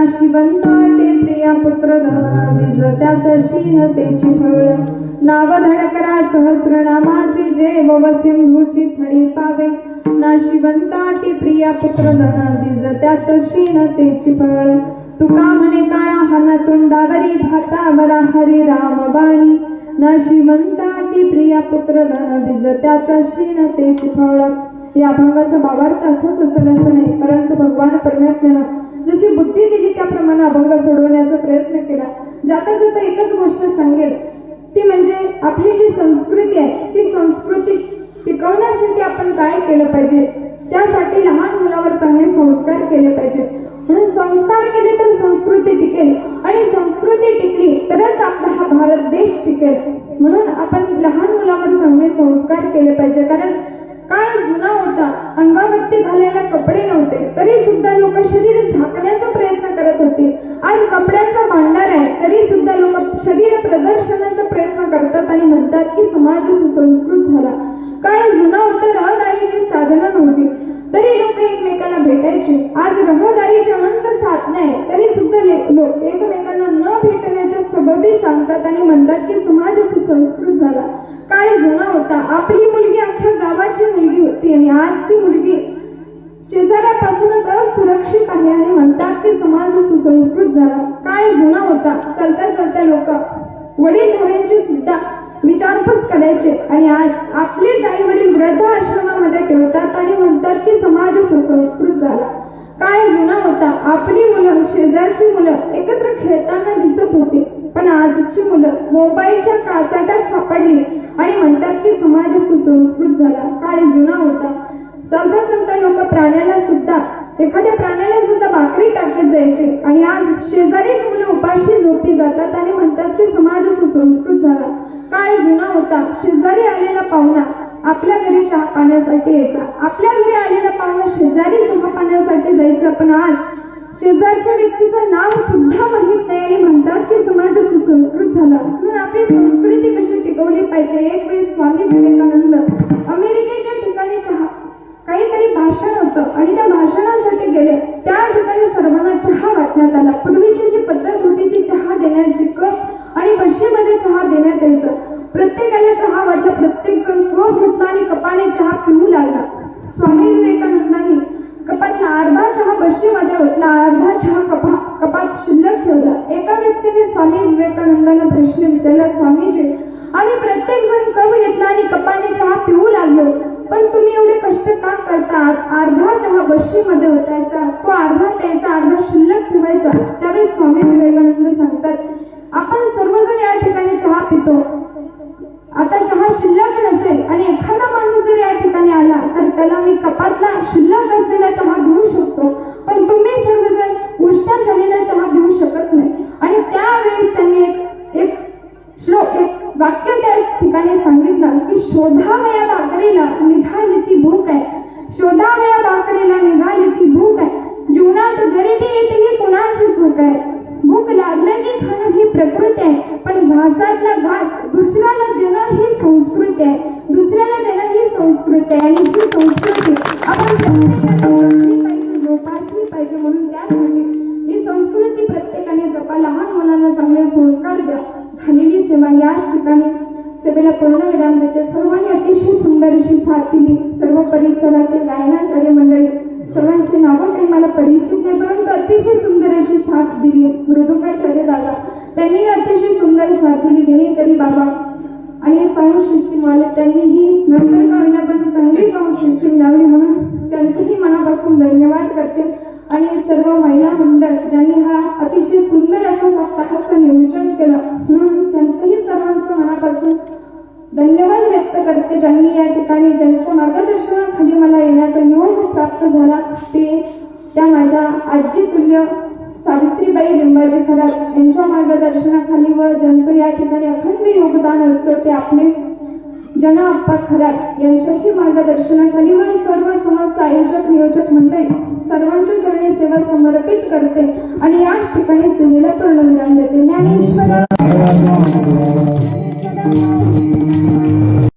नाशिवंताटे प्रिया पुत्र विजत्या तशीनतेची फळ नाव धडकरा सहस्रनामाचे जे सिंधूची थडी पावे नाशिवंताटी प्रिया पुत्र विजत्या तशीनतेची फळ तुका म्हणे काळा हाना तोंडावरी भातावरा हरी राम बाणी नाशिवंताटी प्रिया पुत्र विजत्या तशीनतेची फळ. या अभंगाचा भावार्थ असाच असेल असं नाही, परंतु भगवान परमात्म्यानं जशी बुद्धी दिली त्याप्रमाणे अभंग सोडवण्याचा प्रयत्न केला. जाता जाता एकच गोष्ट सांगेल, ती म्हणजे आपली जी संस्कृती आहे ती संस्कृती टिकवण्यासाठी आपण काय केलं पाहिजे. त्यासाठी लहान मुलावर चांगले संस्कार केले पाहिजे. म्हणून संस्कार केले तर संस्कृती टिकेल आणि संस्कृती टिकली तरच आपला हा भारत देश टिकेल. म्हणून आपण लहान मुलावर चांगले संस्कार केले पाहिजे. कारण काळ जुना होता, अंगावरती घालायला कपडे नव्हते, तरी सुद्धा लोक शरीर झाकण्याचा प्रयत्न करत होते. आज कपड्यांचा भांडार आहे, तरी सुद्धा लोक शरीर प्रदर्शनाचा प्रयत्न करतात आणि म्हणतात की समाज सुसंस्कृत झाला. काळ जुना होता, रहदारीची साधनं नव्हती, तरी लोक एकमेकाला भेटायचे. आज रहदारीची अनंत साधनं आहे, तरी सुद्धा लोक एकमेकांना न भेटण्याच्या सबबी सांगतात आणि म्हणतात की समाज सुसंस्कृत झाला. काळ जुना होता, आपली मुलगी अख्ख्या गावाची मुलगी होती आणि आजची मुलगी शेजाऱ्यापासूनच असुरक्षित आहे आणि म्हणतात की समाज सुसंस्कृत झाला. काळ जुना होता, चालता चालता लोक वडीलधाऱ्यांची सुद्धा विचारपूस करायचे आणि आज आपलेच आई वडील वृद्ध आश्रमामध्ये ठेवतात आणि म्हणतात की समाज सुसंस्कृत झाला. काळ जुना होता, आपली मुलं शेजारची मुलं एकत्र खेळताना दिसत होती, पण आजची मुलं मोबाईलच्या काचाट्यात सापडली आणि म्हणतात की समाज सुसंस्कृत झाला. काळ जुना होता, चालता चालता लोक एखाद्या प्राण्याला सुद्धा भाकरी टाकत जायचे आणि आज शेजारी मुलं उपाशी झोपी जातात आणि म्हणतात की समाज सुसंस्कृत झाला. काळ जुना होता, शेजारी आलेला पाहुणा आपल्या घरी चहा पाण्यासाठी यायचा, आपल्या घरी आलेला पाहुणा शेजारी चहा पाण्यासाठी जायचं, पण आज शेजारच्या व्यक्तीचं नाव सुद्धा माहित नाही आणि म्हणतात की समाज सुसंस्कृत झाला. म्हणून आपली संस्कृती कशी टिकवली पाहिजे. एक वेळेस स्वामी विवेकानंद अमेरिकेच्या ठिकाणी काहीतरी भाषण होतं आणि त्या भाषणासाठी गेले. त्या ठिकाणी सर्वांना चहा वाटण्यात आला. पूर्वीची जी पद्धत होती ती चहा देण्याची कप आणि बशीमध्ये चहा देण्यात यायचं. प्रत्येकाला चहा वाटला, प्रत्येक जण कप घेतला आणि कपाने चहा पिऊ लागला. स्वामी विवेकानंदांनी कपातला अर्धा चहा बशीमध्ये ओतला, अर्धा चहा कपात शिल्लक ठेवला. एका व्यक्तीने स्वामी विवेकानंदांना प्रश्न विचारला, स्वामीजी आम्ही प्रत्येक जण कप घेतला आणि कपाने चहा पिऊ लागलो, पण तुम्ही एवढे कष्ट का करता. अर्धा चहा बशीमध्ये ओतायचा, तो अर्धा प्यायचा, अर्धा शिल्लक ठेवायचा. त्यावेळी स्वामी विवेकानंद सांगतात, आपण सर्वजण या ठिकाणी चहा पितो, आता चहा शिल्लक नसेल आणि एखादा माणूस जर या ठिकाणी आला तर त्याला मी कपातला शिल्लक असलेला चहा देऊ शकतो, पण तुम्ही सर्वजण उष्ण झालेला चहा देऊ शकत नाही. आणि त्यावेळेस त्यांनी एक वाक्य त्या ठिकाणी सांगितलं की शोधावया भाकरीला निघाली ती भूक आहे, शोधावया भाकरीला निघाली ती भूक आहे, जीवनात गरिबी येते ही कुणाची चूक आहे. भूक लागलं की खाणं ही प्रकृती आहे, पण घासातला घास दुसऱ्याला देणं ही संस्कृती आहे, दुसऱ्याला देणं ही संस्कृती आहे. आणि ही संस्कृती आपण प्रत्येकाने जोपासली पाहिजे. म्हणून त्यासाठी ही संस्कृती प्रत्येकाने जपा, लहान मुलांना चांगले संस्कार द्या. झालेली सेवा याच ठिकाणी सेवेला पूर्ण विराम देते. सर्वांनी अतिशय सुंदर अशी साथ दिली. सर्व परिसरातील गायनाचार्य मंडळी सर्वांची नावं काही मला परिचित नाही, परंतु अतिशय सुंदर अशी साथ दिली. मृदुकाचार्य दादा त्यांनी अतिशय सुंदर साथ दिली. विनेकरी बाबा आणि साऊंड सिस्टीम वाले त्यांनीही नंतर का होईना पण चांगली साऊंड सिस्टीम लावली, म्हणून त्यांचेही मनापासून धन्यवाद करते. आणि सर्व महिला मंडळ ज्यांनी हा अतिशय सुंदर असा सप्ताहाचं नियोजन केलं, म्हणून त्यांचंही सर्वांचं मनापासून धन्यवाद व्यक्त करते. ज्यांनी या ठिकाणी ज्यांच्या मार्गदर्शनाखाली मला येण्याचा योग प्राप्त झाला त्या माझ्या आजी तुल्य सावित्रीबाई लिंबाजी खरात यांच्या मार्गदर्शनाखाली व ज्यांचं या ठिकाणी अखंड योगदान असतं ते आपले जना अप्पा खरात यांच्याही मार्गदर्शनाखाली व सर्व समस्त आयोजक नियोजक मंडळी सर्वांच्या चरणी सेवा समर्पित करते आणि याच ठिकाणी सेवेला पूर्ण विराम देते. ज्ञानेश्वर